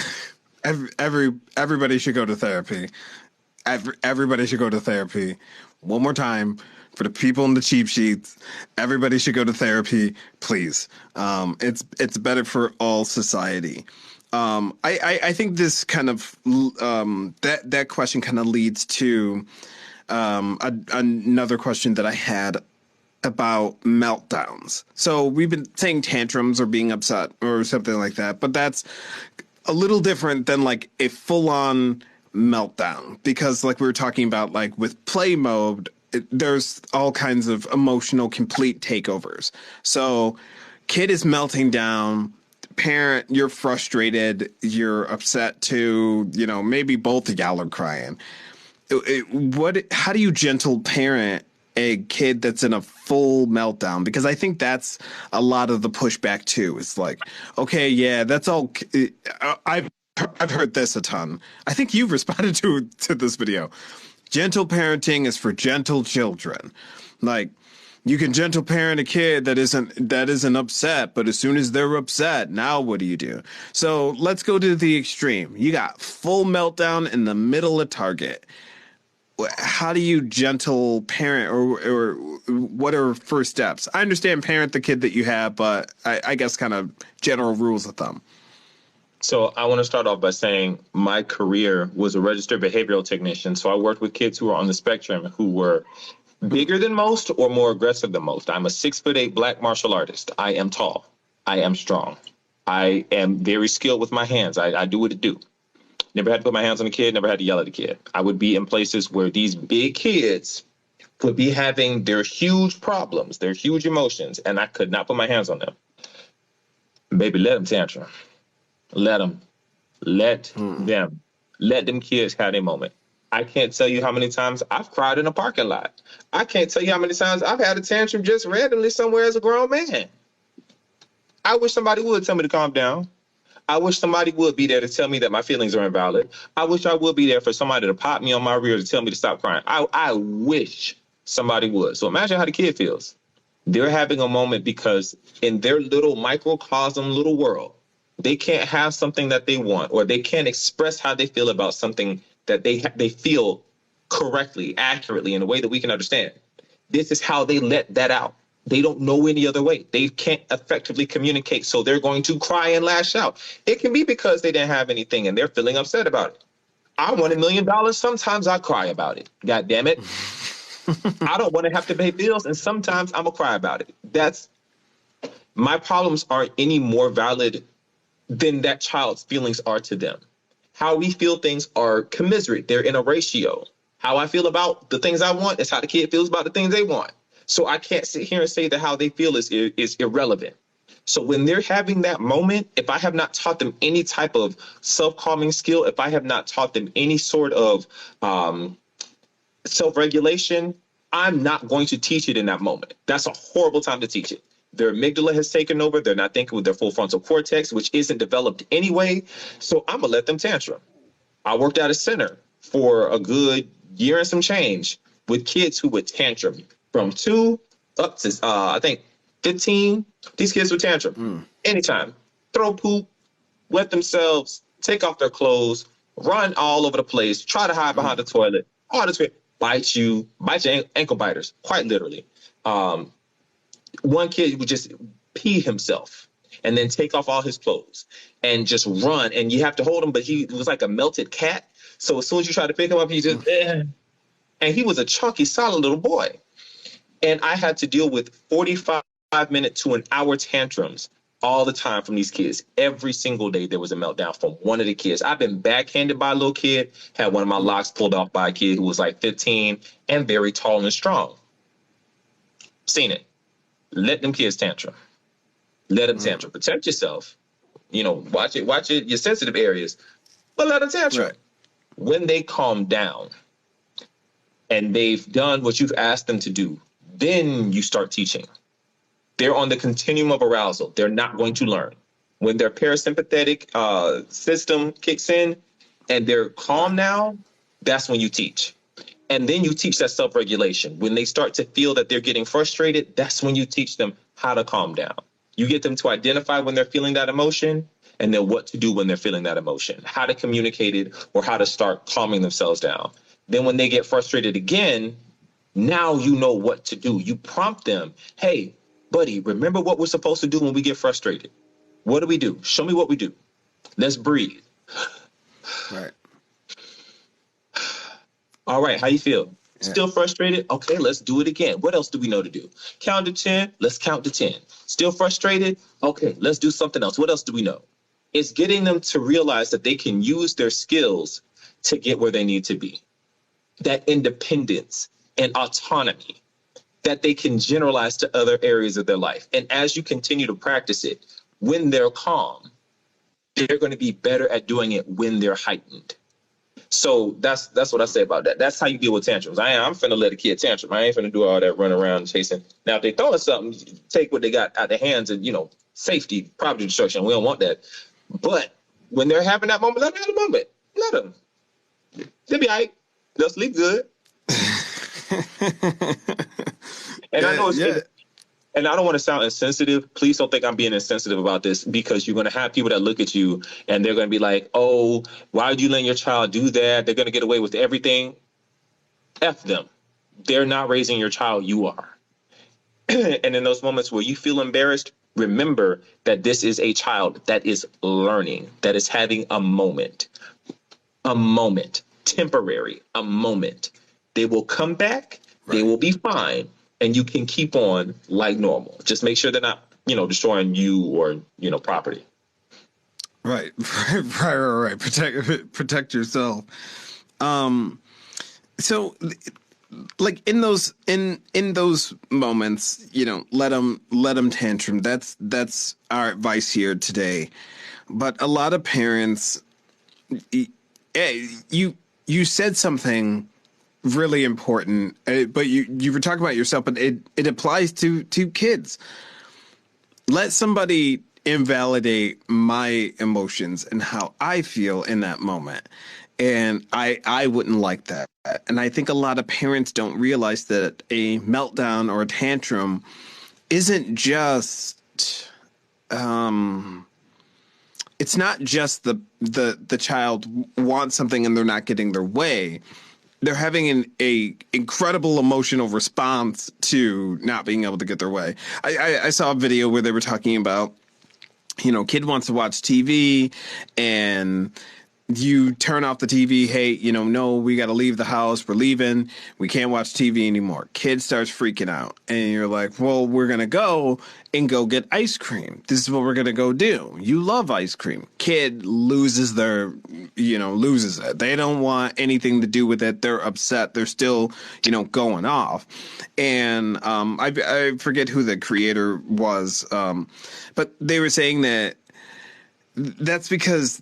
Everybody should go to therapy. Everybody should go to therapy. One more time for the people in the cheap sheets. Everybody should go to therapy, please. It's better for all society. I think this kind of that question kind of leads to another question that I had about meltdowns. So we've been saying tantrums or being upset or something like that, but that's a little different than like a full-on meltdown, because like we were talking about, like with play mode, there's all kinds of emotional complete takeovers. So kid is melting down, parent, you're frustrated, you're upset too, maybe both of y'all are crying. How do you gentle parent a kid that's in a full meltdown? Because I think that's a lot of the pushback too. It's like, okay, yeah, that's all. I've heard this a ton. I think you've responded to this video. Gentle parenting is for gentle children. Like, you can gentle parent a kid that isn't upset, but as soon as they're upset, now what do you do? So let's go to the extreme. You got full meltdown in the middle of Target. How do you gentle parent, or what are first steps? I understand parent the kid that you have, but I guess kind of general rules of thumb. So I want to start off by saying my career was a registered behavioral technician. So I worked with kids who were on the spectrum, who were bigger than most or more aggressive than most. I'm a 6'8" black martial artist. I am tall. I am strong. I am very skilled with my hands. I do what it do. Never had to put my hands on a kid, never had to yell at a kid. I would be in places where these big kids would be having their huge problems, their huge emotions, and I could not put my hands on them. Baby, let them tantrum. Let them. Let them kids have their moment. I can't tell you how many times I've cried in a parking lot. I can't tell you how many times I've had a tantrum just randomly somewhere as a grown man. I wish somebody would tell me to calm down. I wish somebody would be there to tell me that my feelings are invalid. I wish I would be there for somebody to pop me on my rear to tell me to stop crying. I wish somebody would. So imagine how the kid feels. They're having a moment because in their little microcosm, little world, they can't have something that they want, or they can't express how they feel about something that they feel correctly, accurately, in a way that we can understand. This is how they let that out. They don't know any other way. They can't effectively communicate, so they're going to cry and lash out. It can be because they didn't have anything and they're feeling upset about it. I want $1 million. Sometimes I cry about it. God damn it. I don't want to have to pay bills, and sometimes I'm going to cry about it. My problems aren't any more valid than that child's feelings are to them. How we feel things are commiserate. They're in a ratio. How I feel about the things I want is how the kid feels about the things they want. So I can't sit here and say that how they feel is irrelevant. So when they're having that moment, if I have not taught them any type of self-calming skill, if I have not taught them any sort of self-regulation, I'm not going to teach it in that moment. That's a horrible time to teach it. Their amygdala has taken over. They're not thinking with their full frontal cortex, which isn't developed anyway. So I'm going to let them tantrum. I worked at a center for a good year and some change with kids who would tantrum from 2 up to, I think, 15. These kids would tantrum anytime. Throw poop, wet themselves, take off their clothes, run all over the place, try to hide behind the toilet, all this bite your ankle biters, quite literally. One kid would just pee himself and then take off all his clothes and just run. And you have to hold him, but he was like a melted cat. So as soon as you try to pick him up, he just, and he was a chunky, solid little boy. And I had to deal with 45-minute to an hour tantrums all the time from these kids. Every single day there was a meltdown from one of the kids. I've been backhanded by a little kid, had one of my locks pulled off by a kid who was like 15 and very tall and strong. Seen it. Let them kids tantrum. Let them tantrum. Protect yourself. You know, watch it, your sensitive areas, but let them tantrum. Right. When they calm down and they've done what you've asked them to do, then you start teaching. They're on the continuum of arousal. They're not going to learn. When their parasympathetic system kicks in and they're calm now, that's when you teach. And then you teach that self-regulation. When they start to feel that they're getting frustrated, that's when you teach them how to calm down. You get them to identify when they're feeling that emotion and then what to do when they're feeling that emotion, how to communicate it or how to start calming themselves down. Then when they get frustrated again, now you know what to do. You prompt them, hey, buddy, remember what we're supposed to do when we get frustrated? What do we do? Show me what we do. Let's breathe. Right. All right, how you feel? Yeah. Still frustrated? Okay, let's do it again. What else do we know to do? Count to 10. Let's count to 10. Still frustrated? Okay, let's do something else. What else do we know? It's getting them to realize that they can use their skills to get where they need to be. That independence and autonomy that they can generalize to other areas of their life. And as you continue to practice it, when they're calm, they're going to be better at doing it when they're heightened. So that's what I say about that. That's how you deal with tantrums. I'm finna let a kid tantrum. I ain't finna do all that run around chasing. Now, if they throwing something, take what they got out their hands and, safety, property destruction. We don't want that. But when they're having that moment, let them have a moment. Let them. They'll be all right. They'll sleep good. And I know and I don't want to sound insensitive. Please don't think I'm being insensitive about this, because you're going to have people that look at you and they're going to be like, oh, why would you let your child do that? They're going to get away with everything. F them. They're not raising your child. You are. And in those moments where you feel embarrassed, remember that this is a child that is learning, that is having a moment, temporary, a moment. They will come back. Right. They will be fine. And you can keep on like normal. Just make sure they're not, destroying you or, property. Right. Right. Protect yourself. So like in those moments, let them tantrum. That's our advice here today. But a lot of parents, you said something really important, but you were talking about yourself, but it applies to kids. Let somebody invalidate my emotions and how I feel in that moment. And I wouldn't like that. And I think a lot of parents don't realize that a meltdown or a tantrum isn't just, it's not just the child wants something and they're not getting their way. They're having an incredible emotional response to not being able to get their way. I saw a video where they were talking about, kid wants to watch TV and you turn off the TV. Hey, no, we got to leave the house. We're leaving. We can't watch TV anymore. Kid starts freaking out. And you're like, well, we're going to go get ice cream. This is what we're going to go do. You love ice cream. Kid loses loses it. They don't want anything to do with it. They're upset. They're still, going off. And I forget who the creator was, but they were saying that that's because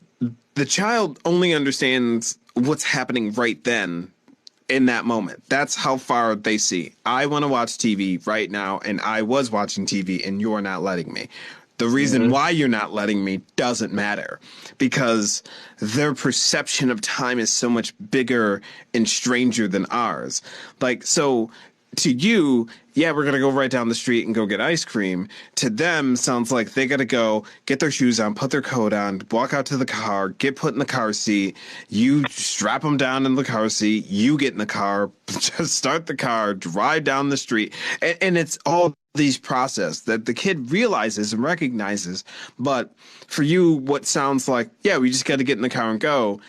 the child only understands what's happening right then in that moment. That's how far they see. I want to watch TV right now, and I was watching TV, and you're not letting me. The reason why you're not letting me doesn't matter, because their perception of time is so much bigger and stranger than ours. Like, so to you, yeah, we're going to go right down the street and go get ice cream. To them, sounds like they got to go get their shoes on, put their coat on, walk out to the car, get put in the car seat. You strap them down in the car seat. You get in the car, just start the car, drive down the street. And it's all these process that the kid realizes and recognizes. But for you, what sounds like, yeah, we just got to get in the car and go,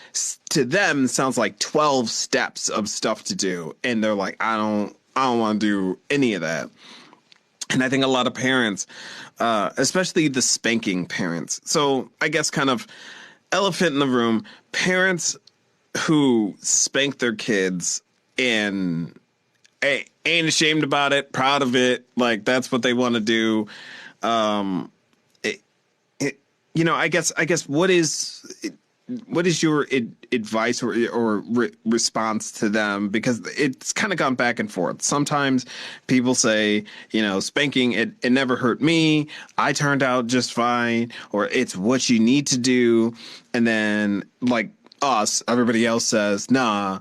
to them sounds like 12 steps of stuff to do. And they're like, I don't want to do any of that. And I think a lot of parents, especially the spanking parents. So I guess kind of elephant in the room, parents who spank their kids and ain't ashamed about it, proud of it. Like, that's what they want to do. I guess what is your advice or response to them? Because it's kind of gone back and forth. Sometimes people say, spanking, it never hurt me. I turned out just fine. Or it's what you need to do. And then like us, everybody else says, nah,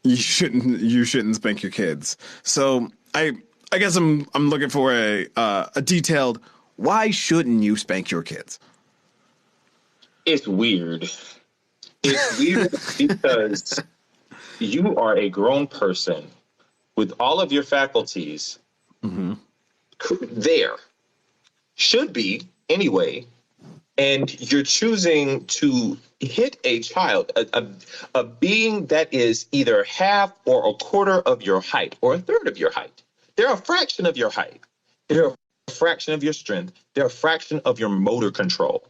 you shouldn't spank your kids. So I guess I'm looking for a detailed, why shouldn't you spank your kids? It's weird. It's weird because you are a grown person with all of your faculties there, should be anyway, and you're choosing to hit a child, a being that is either half or a quarter of your height or a third of your height. They're a fraction of your height. They're a fraction of your strength. They're a fraction of your motor control.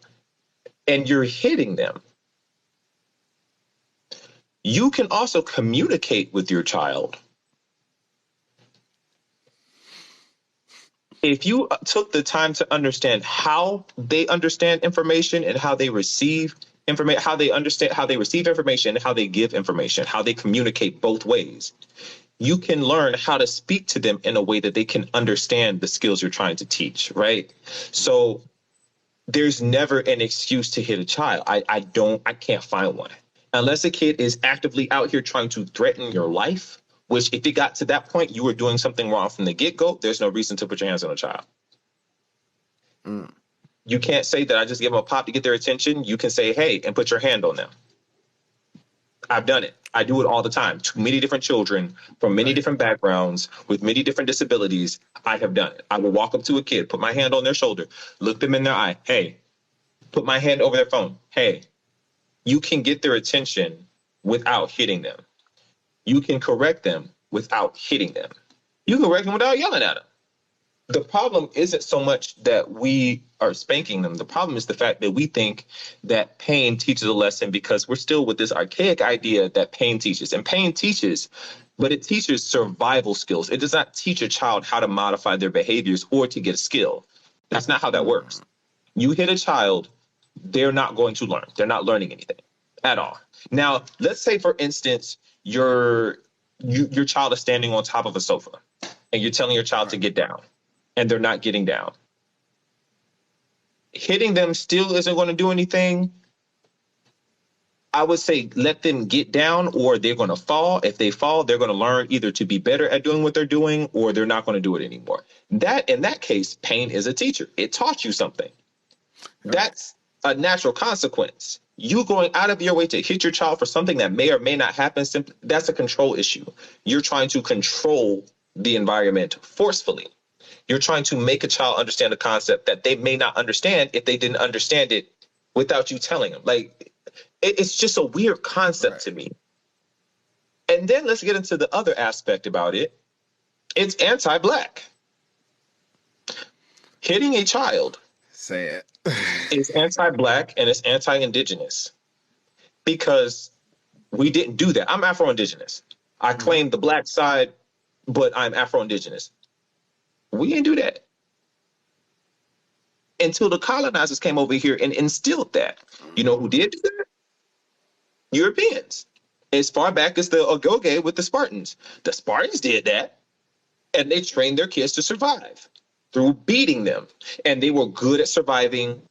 And you're hitting them. You can also communicate with your child. If you took the time to understand how they understand information and how they receive information, how they receive information, how they give information, how they communicate both ways, you can learn how to speak to them in a way that they can understand the skills you're trying to teach, right? So there's never an excuse to hit a child. I can't find one. Unless a kid is actively out here trying to threaten your life, which if it got to that point, you were doing something wrong from the get-go, there's no reason to put your hands on a child. You can't say that I just give them a pop to get their attention. You can say, hey, and put your hand on them. I've done it. I do it all the time. To many different children from many different backgrounds with many different disabilities, I have done it. I will walk up to a kid, put my hand on their shoulder, look them in their eye. Hey, put my hand over their phone. Hey, you can get their attention without hitting them. You can correct them without hitting them. You can correct them without yelling at them. The problem isn't so much that we are spanking them. The problem is the fact that we think that pain teaches a lesson because we're still with this archaic idea that pain teaches. And pain teaches, but it teaches survival skills. It does not teach a child how to modify their behaviors or to get a skill. That's not how that works. You hit a child, they're not going to learn. They're not learning anything at all. Now, let's say, for instance, your child is standing on top of a sofa and you're telling your child to get down and they're not getting down. Hitting them still isn't going to do anything. I would say let them get down or they're going to fall. If they fall, they're going to learn either to be better at doing what they're doing or they're not going to do it anymore. That, in that case, pain is a teacher. It taught you something. Yep. That's a natural consequence. You going out of your way to hit your child for something that may or may not happen, simply, that's a control issue. You're trying to control the environment forcefully. You're trying to make a child understand a concept that they may not understand if they didn't understand it without you telling them. Like, It's just a weird concept to me. And then let's get into the other aspect about it. It's anti-Black. Hitting a child. Say it. Is anti-Black and it's anti-Indigenous because we didn't do that. I'm Afro-Indigenous. I claim the Black side, but I'm Afro-Indigenous. We didn't do that until the colonizers came over here and instilled that. You know who did do that? Europeans. As far back as the Ogoge with the Spartans. The Spartans did that, and they trained their kids to survive through beating them. And they were good at surviving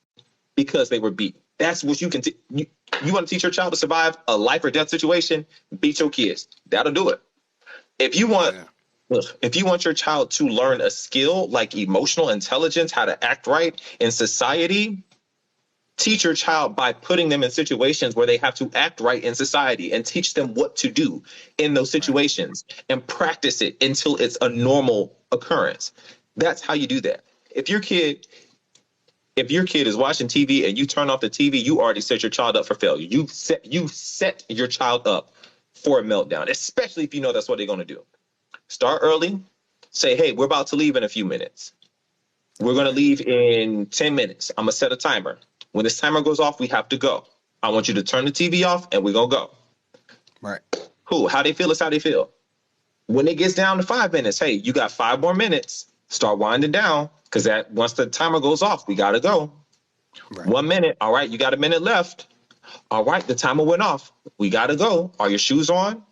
because they were beat. That's what you can you want to teach your child to survive a life or death situation? Beat your kids. That'll do it. If you want if you want your child to learn a skill like emotional intelligence, how to act right in society, teach your child by putting them in situations where they have to act right in society and teach them what to do in those situations and practice it until it's a normal occurrence. That's how you do that. If your kid is watching TV and you turn off the TV, you already set your child up for failure. You set your child up for a meltdown, especially if you know that's what they're going to do. Start early. Say, hey, we're about to leave in a few minutes. We're going to leave in 10 minutes. I'm going to set a timer. When this timer goes off, we have to go. I want you to turn the TV off and we're going to go. Right. Cool. How they feel is how they feel. When it gets down to 5 minutes, hey, you got 5 more minutes. Start winding down because that once the timer goes off, we got to go. Right. 1 minute. All right. You got a minute left. All right. The timer went off. We got to go. Are your shoes on?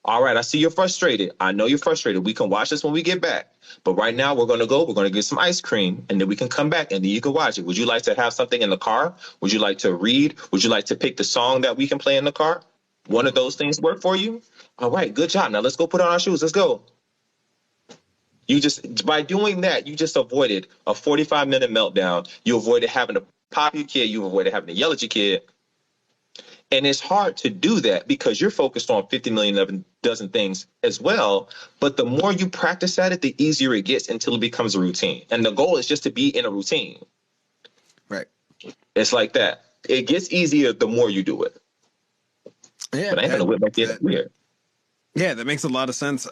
All right. I see you're frustrated. I know you're frustrated. We can watch this when we get back. But right now we're going to go. We're going to get some ice cream and then we can come back and then you can watch it. Would you like to have something in the car? Would you like to read? Would you like to pick the song that we can play in the car? One of those things work for you? All right. Good job. Now let's go put on our shoes. Let's go. You just, by doing that, you just avoided a 45-minute meltdown. You avoided having to pop your kid. You avoided having to yell at your kid. And it's hard to do that because you're focused on 50 million dozen things as well. But the more you practice at it, the easier it gets until it becomes a routine. And the goal is just to be in a routine. Right. It's like that. It gets easier the more you do it. Yeah. But I ain't gonna whip my kid weird. Yeah, that makes a lot of sense.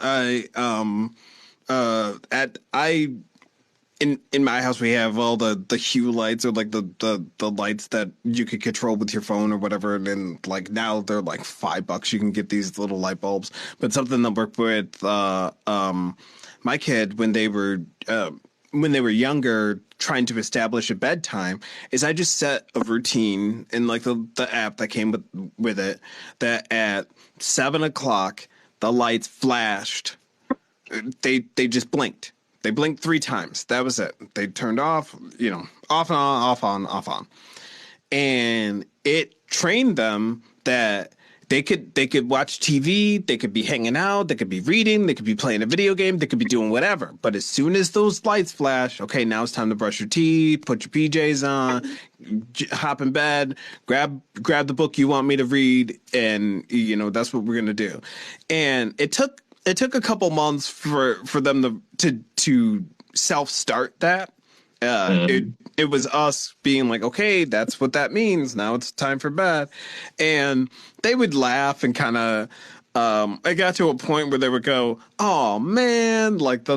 In my house we have all the hue lights or like the lights that you could control with your phone or whatever, and then like now they're like $5 you can get these little light bulbs. But something that worked with my kid when they were younger, trying to establish a bedtime, is I just set a routine in like the app that came with it that at 7:00 the lights flashed. They just blinked. They blinked 3 times. That was it. They turned off, off and on, off on, off on. And it trained them that they could watch TV, they could be hanging out, they could be reading, they could be playing a video game, they could be doing whatever. But as soon as those lights flash, okay, now it's time to brush your teeth, put your PJs on, hop in bed, grab the book you want me to read, and that's what we're gonna do. And it took a couple months for them to self-start that. It was us being like, okay, that's what that means. Now it's time for bed. And they would laugh and kind of, it got to a point where they would go, oh man, like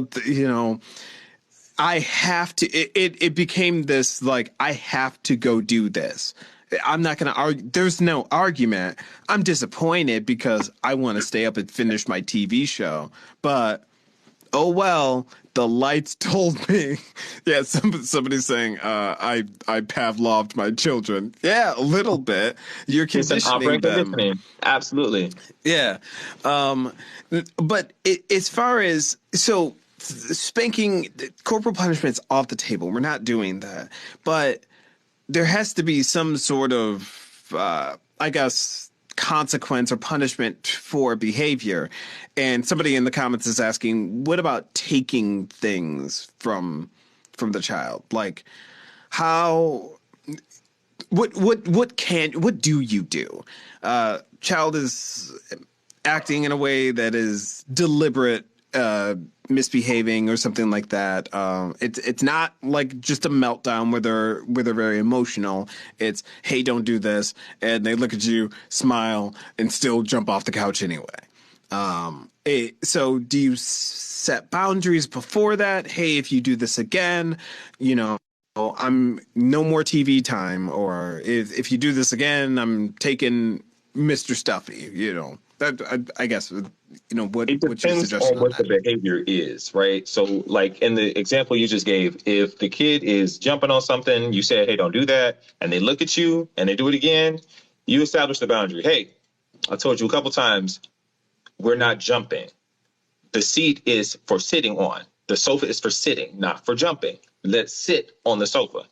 I have to, it became this, like, I have to go do this. I'm not going to argue. There's no argument. I'm disappointed because I want to stay up and finish my TV show. But, oh, well, the lights told me. Yeah, somebody's saying I Pavloved my children. Yeah, a little bit. You're conditioning them. Absolutely. Yeah. But as far as, so spanking, corporal punishment's off the table. We're not doing that. But there has to be some sort of, I guess, consequence or punishment for behavior. And somebody in the comments is asking, what about taking things from the child? Like, what do you do? Child is acting in a way that is deliberate misbehaving or something like that. It's not like just a meltdown where they're very emotional. It's, hey, don't do this, and they look at you, smile, and still jump off the couch anyway. So do you set boundaries before that? Hey, if you do this again, I'm no more TV time, or if you do this again, I'm taking Mr. Stuffy. That I guess what's your Depends suggestion on on what the that? behavior is, right? So, like in the example you just gave, if the kid is jumping on something, you said, "Hey, don't do that," and they look at you and they do it again, you establish the boundary. Hey, I told you a couple times, we're not jumping. The seat is for sitting on. The sofa is for sitting, not for jumping. Let's sit on the sofa.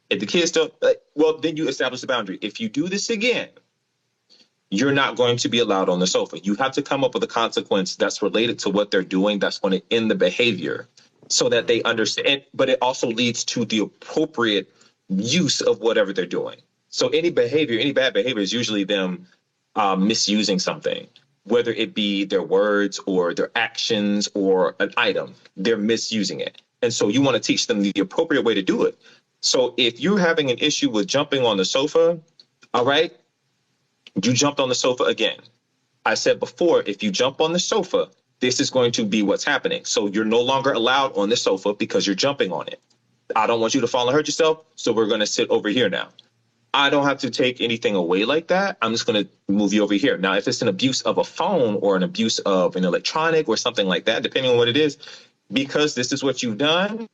If the kids don't, well, then you establish the boundary. If you do this again, you're not going to be allowed on the sofa. You have to come up with a consequence that's related to what they're doing, that's going to end the behavior so that they understand. But it also leads to the appropriate use of whatever they're doing. So any behavior, any bad behavior is usually them misusing something, whether it be their words or their actions or an item, they're misusing it. And so you want to teach them the appropriate way to do it. So if you're having an issue with jumping on the sofa, all right, you jumped on the sofa again. I said before, if you jump on the sofa, this is going to be what's happening. So you're no longer allowed on the sofa because you're jumping on it. I don't want you to fall and hurt yourself, so we're going to sit over here now. I don't have to take anything away like that. I'm just going to move you over here. Now, if it's an abuse of a phone or an abuse of an electronic or something like that, depending on what it is, because this is what you've done,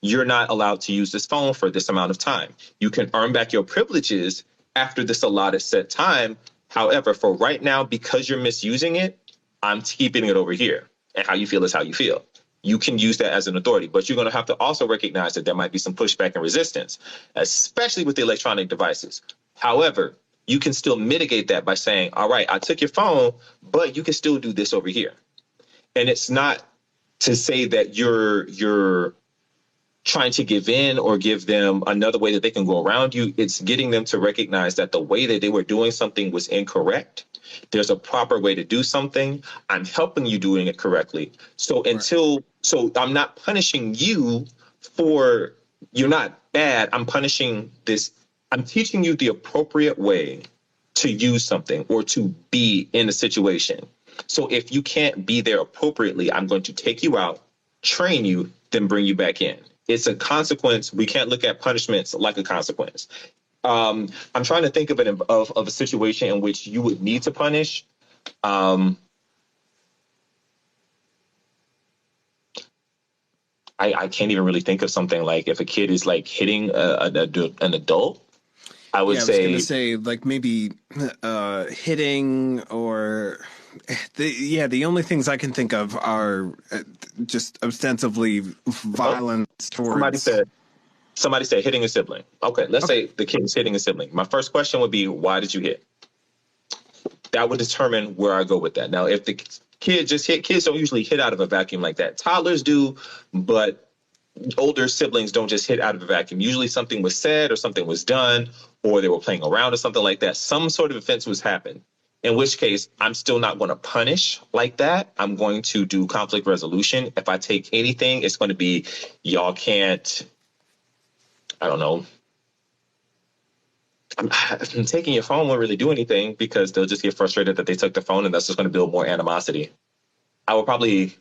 you're not allowed to use this phone for this amount of time. You can earn back your privileges after this allotted set time. However, for right now, because you're misusing it, I'm keeping it over here. And how you feel is how you feel. You can use that as an authority, but you're going to have to also recognize that there might be some pushback and resistance, especially with the electronic devices. However, you can still mitigate that by saying, all right, I took your phone, but you can still do this over here. And it's not to say that you're trying to give in or give them another way that they can go around you. It's getting them to recognize that the way that they were doing something was incorrect. There's a proper way to do something. I'm helping you doing it correctly. So so I'm not punishing you for you're not bad. I'm punishing this. I'm teaching you the appropriate way to use something or to be in a situation. So if you can't be there appropriately, I'm going to take you out, train you, then bring you back in. It's a consequence. We can't look at punishments like a consequence. I'm trying to think of a situation in which you would need to punish. I can't even really think of something like if a kid is like hitting an adult. I was going to say like maybe hitting or the only things I can think of are just ostensibly violence towards. Somebody said hitting a sibling. Okay, let's say the kid is hitting a sibling. My first question would be, why did you hit? That would determine where I go with that. Now, if the kid just hit, kids don't usually hit out of a vacuum like that. Toddlers do, but older siblings don't just hit out of a vacuum. Usually something was said or something was done or they were playing around or something like that. Some sort of offense was happened, in which case I'm still not going to punish like that. I'm going to do conflict resolution. If I take anything, it's going to be y'all can't, I don't know. I'm taking your phone won't really do anything because they'll just get frustrated that they took the phone and that's just going to build more animosity. I will probably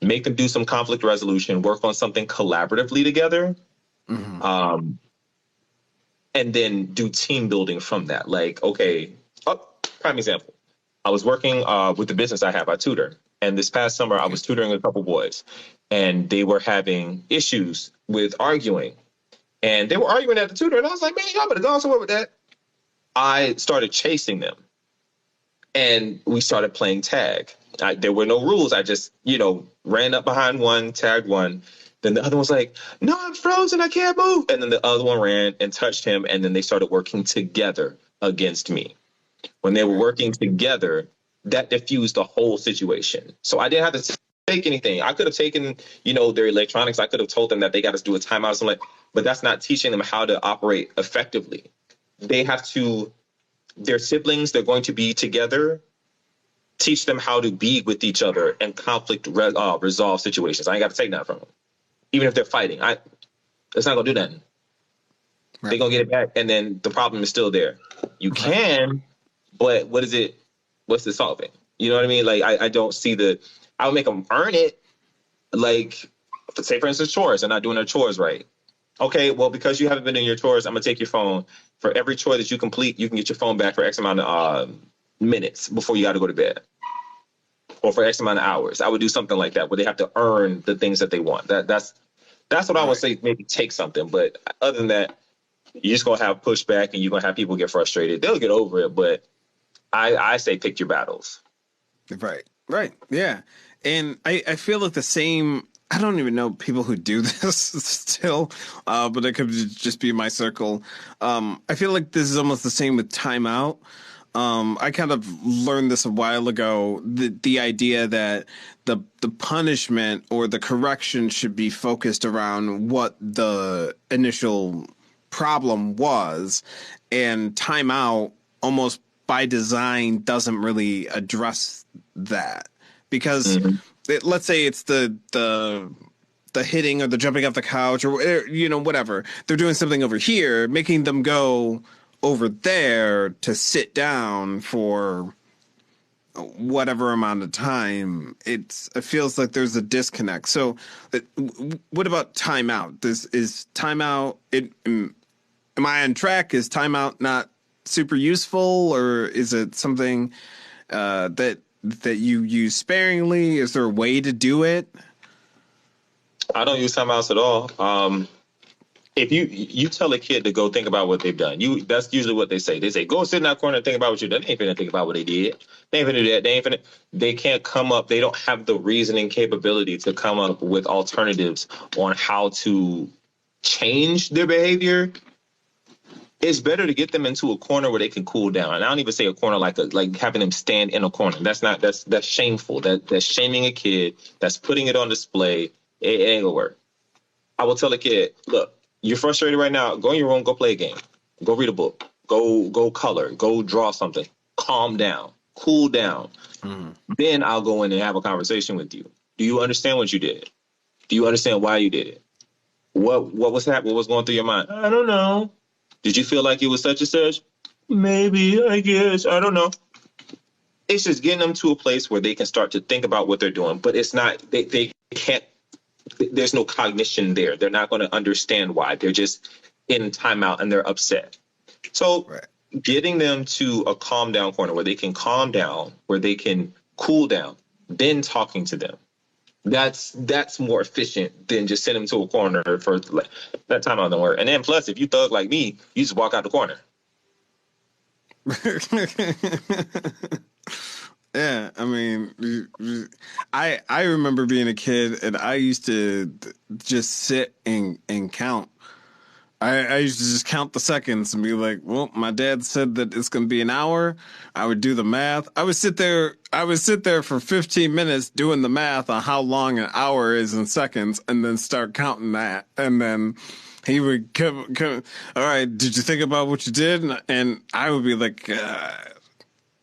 make them do some conflict resolution, work on something collaboratively together, and then do team building from that. Like, okay, prime example. I was working with the business I have, I tutor. And this past summer, I was tutoring a couple boys, and they were having issues with arguing. And they were arguing at the tutor, and I was like, man, y'all better go somewhere with that. I started chasing them, and we started playing tag. There were no rules. I just, ran up behind one, tagged one. Then the other one's like, no, I'm frozen. I can't move. And then the other one ran and touched him, and then they started working together against me. When they were working together, that diffused the whole situation. So I didn't have to take anything. I could have taken, their electronics. I could have told them that they got to do a timeout or something, but that's not teaching them how to operate effectively. They have to, their siblings, they're going to be together. Teach them how to be with each other and resolve situations. I ain't got to take that from them. Even if they're fighting, it's not going to do nothing. Right. They're going to get it back, and then the problem is still there. You can, but what is it? What's the solving? You know what I mean? Like, I don't see I would make them earn it. Like, say, for instance, chores. They're not doing their chores right. Okay, well, because you haven't been doing your chores, I'm going to take your phone. For every chore that you complete, you can get your phone back for X amount of minutes before you got to go to bed. Or for X amount of hours. I would do something like that where they have to earn the things that they want. That's what I would say, maybe take something. But other than that, you're just going to have pushback and you're going to have people get frustrated. They'll get over it, but I say pick your battles. Right. Yeah. And I feel like the same, I don't even know people who do this still, but it could just be my circle. I feel like this is almost the same with timeout. I kind of learned this a while ago, the idea that the punishment or the correction should be focused around what the initial problem was, and timeout almost by design doesn't really address that, because let's say it's the hitting or the jumping off the couch or whatever, they're doing something over here, making them go over there to sit down for whatever amount of time. It feels like there's a disconnect. So what about timeout? Is timeout, am I on track? Is timeout not super useful, or is it something that you use sparingly? Is there a way to do it? I don't use timeouts at all. If you tell a kid to go think about what they've done, that's usually what they say. They say, go sit in that corner and think about what you've done. They ain't finna think about what they did. They ain't finna do that. They can't come up. They don't have the reasoning capability to come up with alternatives on how to change their behavior. It's better to get them into a corner where they can cool down. And I don't even say a corner like having them stand in a corner. That's shameful. That's shaming a kid. That's putting it on display. It ain't gonna work. I will tell a kid, look, you're frustrated right now. Go in your room, go play a game. Go read a book. Go color. Go draw something. Calm down. Cool down. Then I'll go in and have a conversation with you. Do you understand what you did? Do you understand why you did it? What was happening? What was going through your mind? I don't know. Did you feel like it was such and such? Maybe, I guess. I don't know. It's just getting them to a place where they can start to think about what they're doing, but it's not, they can't, there's no cognition there. They're not going to understand why. They're just in timeout and they're upset. So getting them to a calm down corner where they can calm down, where they can cool down, then talking to them. That's more efficient than just sending them to a corner for that timeout don't work. And then plus, if you thug like me, you just walk out the corner. Yeah, I mean, I remember being a kid and I used to just sit and count. I used to just count the seconds and be like, well, my dad said that it's going to be an hour. I would do the math. I would sit there for 15 minutes doing the math on how long an hour is in seconds and then start counting that. And then he would come, all right, did you think about what you did? And I would be like,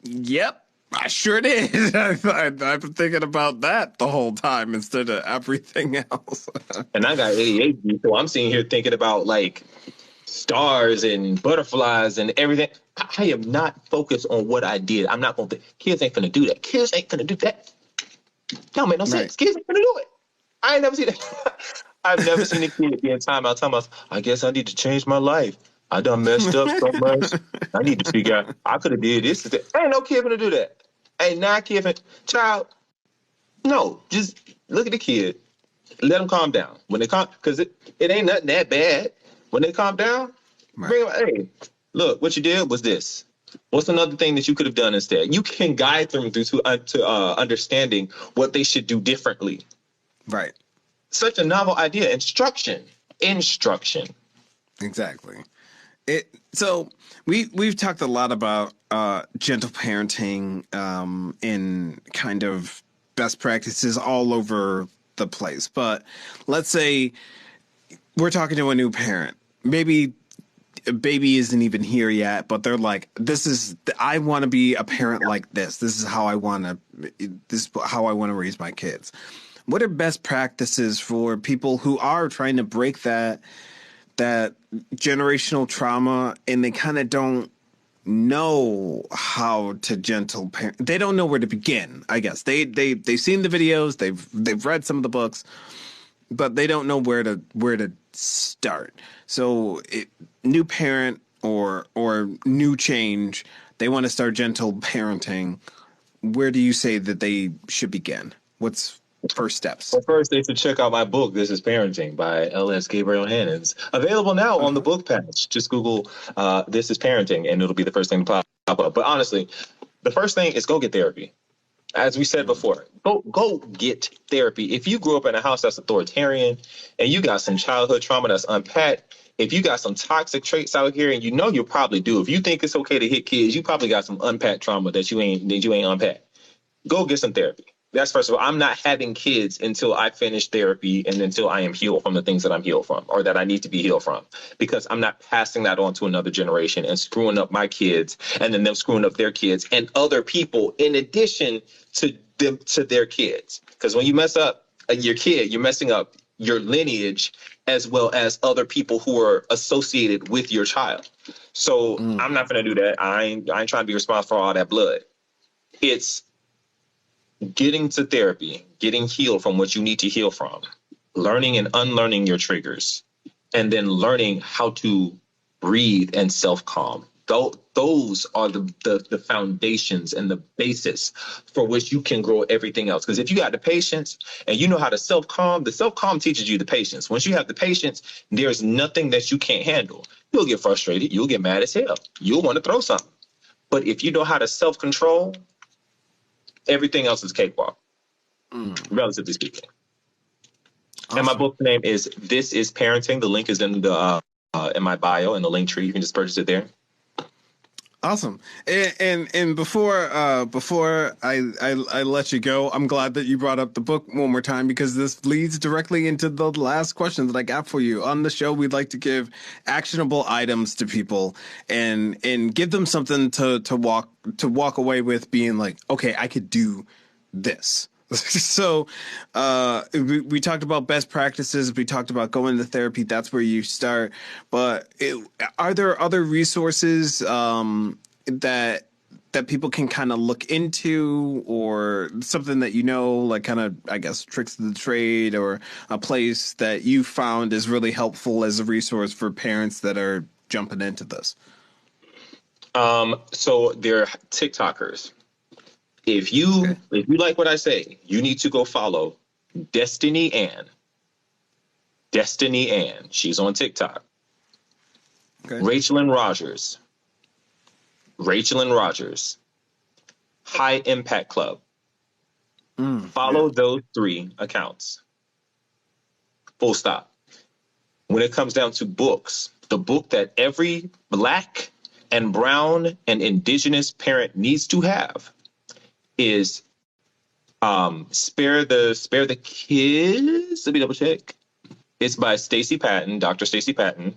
yep. I sure did. I've been thinking about that the whole time instead of everything else. And I got ADHD, so I'm sitting here thinking about like stars and butterflies and everything. I am not focused on what I did. I'm not going to. Kids ain't gonna do that. Kids ain't gonna do that. Don't make no sense. Kids ain't gonna do it. I ain't never seen that. I've never seen a kid be in timeout talking about, I guess I need to change my life. I done messed up so much. I need to figure out. I could have did this. Ain't no kid gonna do that. Ain't not kid. Child. No, just look at the kid. Let them calm down. When they calm, because it ain't nothing that bad. When they calm down, bring them. Hey, look, what you did was this. What's another thing that you could have done instead? You can guide them through to understanding what they should do differently. Right. Such a novel idea. Instruction. Exactly. So we've talked a lot about gentle parenting and kind of best practices all over the place. But let's say we're talking to a new parent. Maybe baby isn't even here yet, but they're like, I want to be a parent like this. This is how I want to raise my kids. What are best practices for people who are trying to break that generational trauma, and they kind of don't know how to gentle parent? They don't know where to begin, I guess. They've seen the videos, they've read some of the books, but they don't know where to start. So new parent or new change, they want to start gentle parenting. Where do you say that they should begin? What's first steps? Well, first, they should check out my book, This is Parenting by L.S. Gabriel Hannan. Available now on the book patch. Just Google This is Parenting, and it'll be the first thing to pop up. But honestly, the first thing is go get therapy. As we said before, go get therapy. If you grew up in a house that's authoritarian and you got some childhood trauma that's unpacked, if you got some toxic traits out here, and you know you probably do, if you think it's okay to hit kids, you probably got some unpacked trauma that you ain't unpacked. Go get some therapy. That's first of all. I'm not having kids until I finish therapy and until I am healed from the things that I'm healed from or that I need to be healed from, because I'm not passing that on to another generation and screwing up my kids and then them screwing up their kids and other people in addition to them, to their kids. Because when you mess up your kid, you're messing up your lineage as well as other people who are associated with your child. So I'm not going to do that. I ain't trying to be responsible for all that blood. It's getting to therapy, getting healed from what you need to heal from, learning and unlearning your triggers, and then learning how to breathe and self-calm. Those are the foundations and the basis for which you can grow everything else. Because if you got the patience and you know how to self-calm, the self-calm teaches you the patience. Once you have the patience, there's nothing that you can't handle. You'll get frustrated. You'll get mad as hell. You'll want to throw something. But if you know how to self-control, everything else is cakewalk, relatively speaking. Awesome. And my book name is This is Parenting. The link is in my bio in the link tree. You can just purchase it there. Awesome. And before I let you go, I'm glad that you brought up the book one more time, because this leads directly into the last question that I got for you. On the show, we'd like to give actionable items to people and give them something to walk away with, being like, okay, I could do this. So we talked about best practices. We talked about going to therapy. That's where you start. But are there other resources that people can kind of look into, or something that, like kind of, I guess, tricks of the trade, or a place that you found is really helpful as a resource for parents that are jumping into this? So they're TikTokers. If you like what I say, you need to go follow Destiny Ann. Destiny Ann. She's on TikTok. Okay. Rachel and Rogers. High Impact Club. Follow those 3 accounts. Full stop. When it comes down to books, the book that every Black and brown and indigenous parent needs to have is Spare the Kids. Let me double check. It's by Stacey Patton, Dr. Stacey Patton.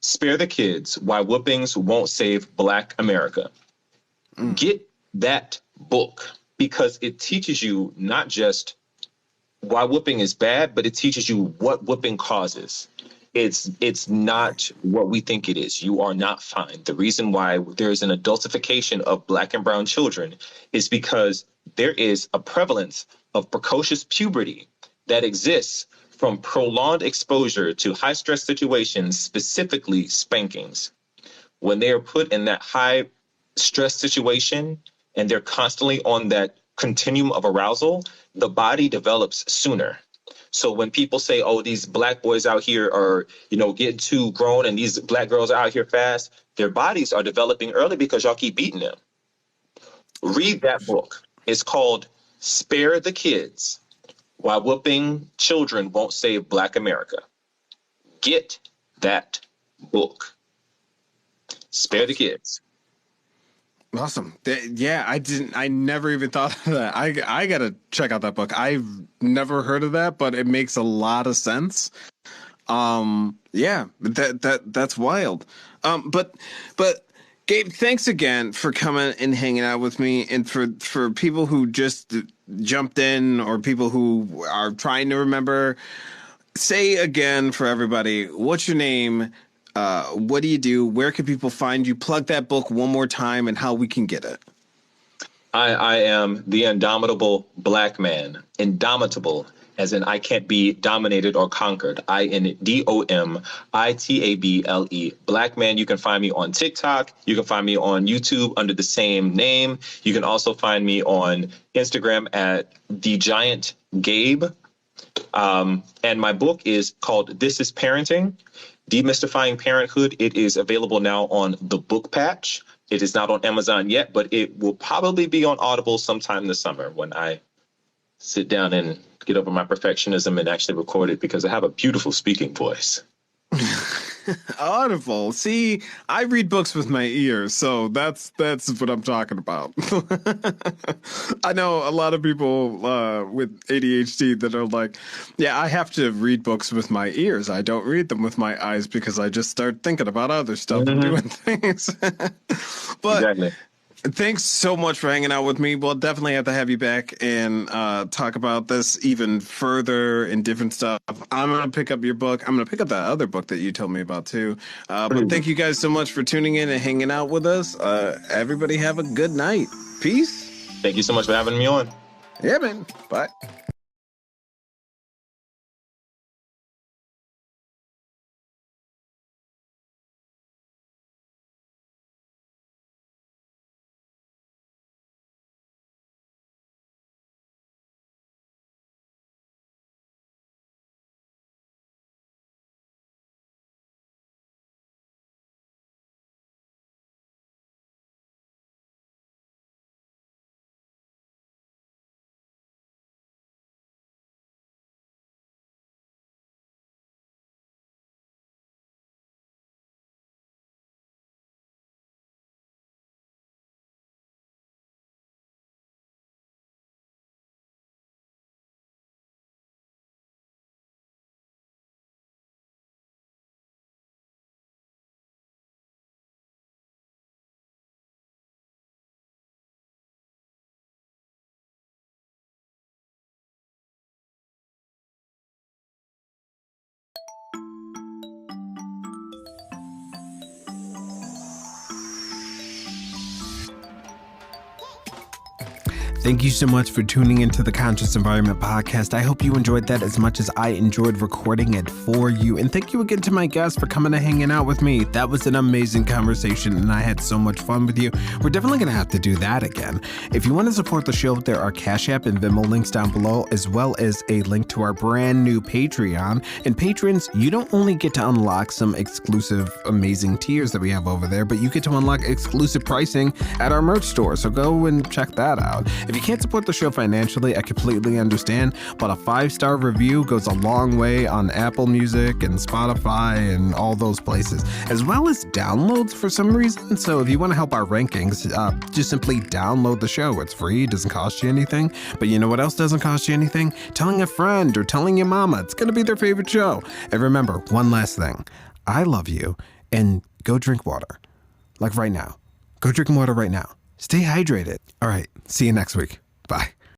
Spare the Kids, Why Whoopings Won't Save Black America. Get that book, because it teaches you not just why whooping is bad, but it teaches you what whooping causes. It's not what we think it is. You are not fine. The reason why there's an adultification of Black and brown children is because there is a prevalence of precocious puberty that exists from prolonged exposure to high stress situations, specifically spankings. When they are put in that high stress situation and they're constantly on that continuum of arousal, the body develops sooner. So when people say, oh, these Black boys out here are, getting too grown and these Black girls are out here fast, their bodies are developing early because y'all keep beating them. Read that book. It's called Spare the Kids, Why Whooping Children Won't Save Black America. Get that book. Spare the Kids. Awesome. Yeah, I never even thought of that. I gotta check out that book. I've never heard of that, but it makes a lot of sense. Yeah, that's wild. But Gabe, thanks again for coming and hanging out with me, and for people who just jumped in or people who are trying to remember, say again for everybody, what's your name? What do you do? Where can people find you? Plug that book one more time and how we can get it. I am the indomitable black man. Indomitable, as in I can't be dominated or conquered. INDOMITABLE. Black man. You can find me on TikTok. You can find me on YouTube under the same name. You can also find me on Instagram at The Giant Gabe. And my book is called This is Parenting, Demystifying Parenthood. It is available now on the Book Patch. It is not on Amazon yet, but it will probably be on Audible sometime this summer when I sit down and get over my perfectionism and actually record it, because I have a beautiful speaking voice. Audible. See, I read books with my ears, so that's what I'm talking about. I know a lot of people with ADHD that are like, yeah, I have to read books with my ears. I don't read them with my eyes because I just start thinking about other stuff and doing things. But exactly. Thanks so much for hanging out with me. We'll definitely have to have you back and talk about this even further and different stuff. I'm going to pick up your book. I'm going to pick up that other book that you told me about too. But thank you guys so much for tuning in and hanging out with us. Everybody have a good night. Peace. Thank you so much for having me on. Yeah, man. Bye. Thank you so much for tuning into the Conscious Environment Podcast. I hope you enjoyed that as much as I enjoyed recording it for you. And thank you again to my guests for coming and hanging out with me. That was an amazing conversation, and I had so much fun with you. We're definitely going to have to do that again. If you want to support the show, there are Cashapp and Venmo links down below, as well as a link to our brand new Patreon. And patrons, you don't only get to unlock some exclusive, amazing tiers that we have over there, but you get to unlock exclusive pricing at our merch store. So go and check that out. If you can't support the show financially, I completely understand, but a 5-star review goes a long way on Apple Music and Spotify and all those places, as well as downloads for some reason. So if you want to help our rankings, just simply download the show. It's free, it doesn't cost you anything. But you know what else doesn't cost you anything? Telling a friend or telling your mama. It's going to be their favorite show. And remember, one last thing. I love you, and go drink water. Like right now. Go drink water right now. Stay hydrated. All right. See you next week. Bye.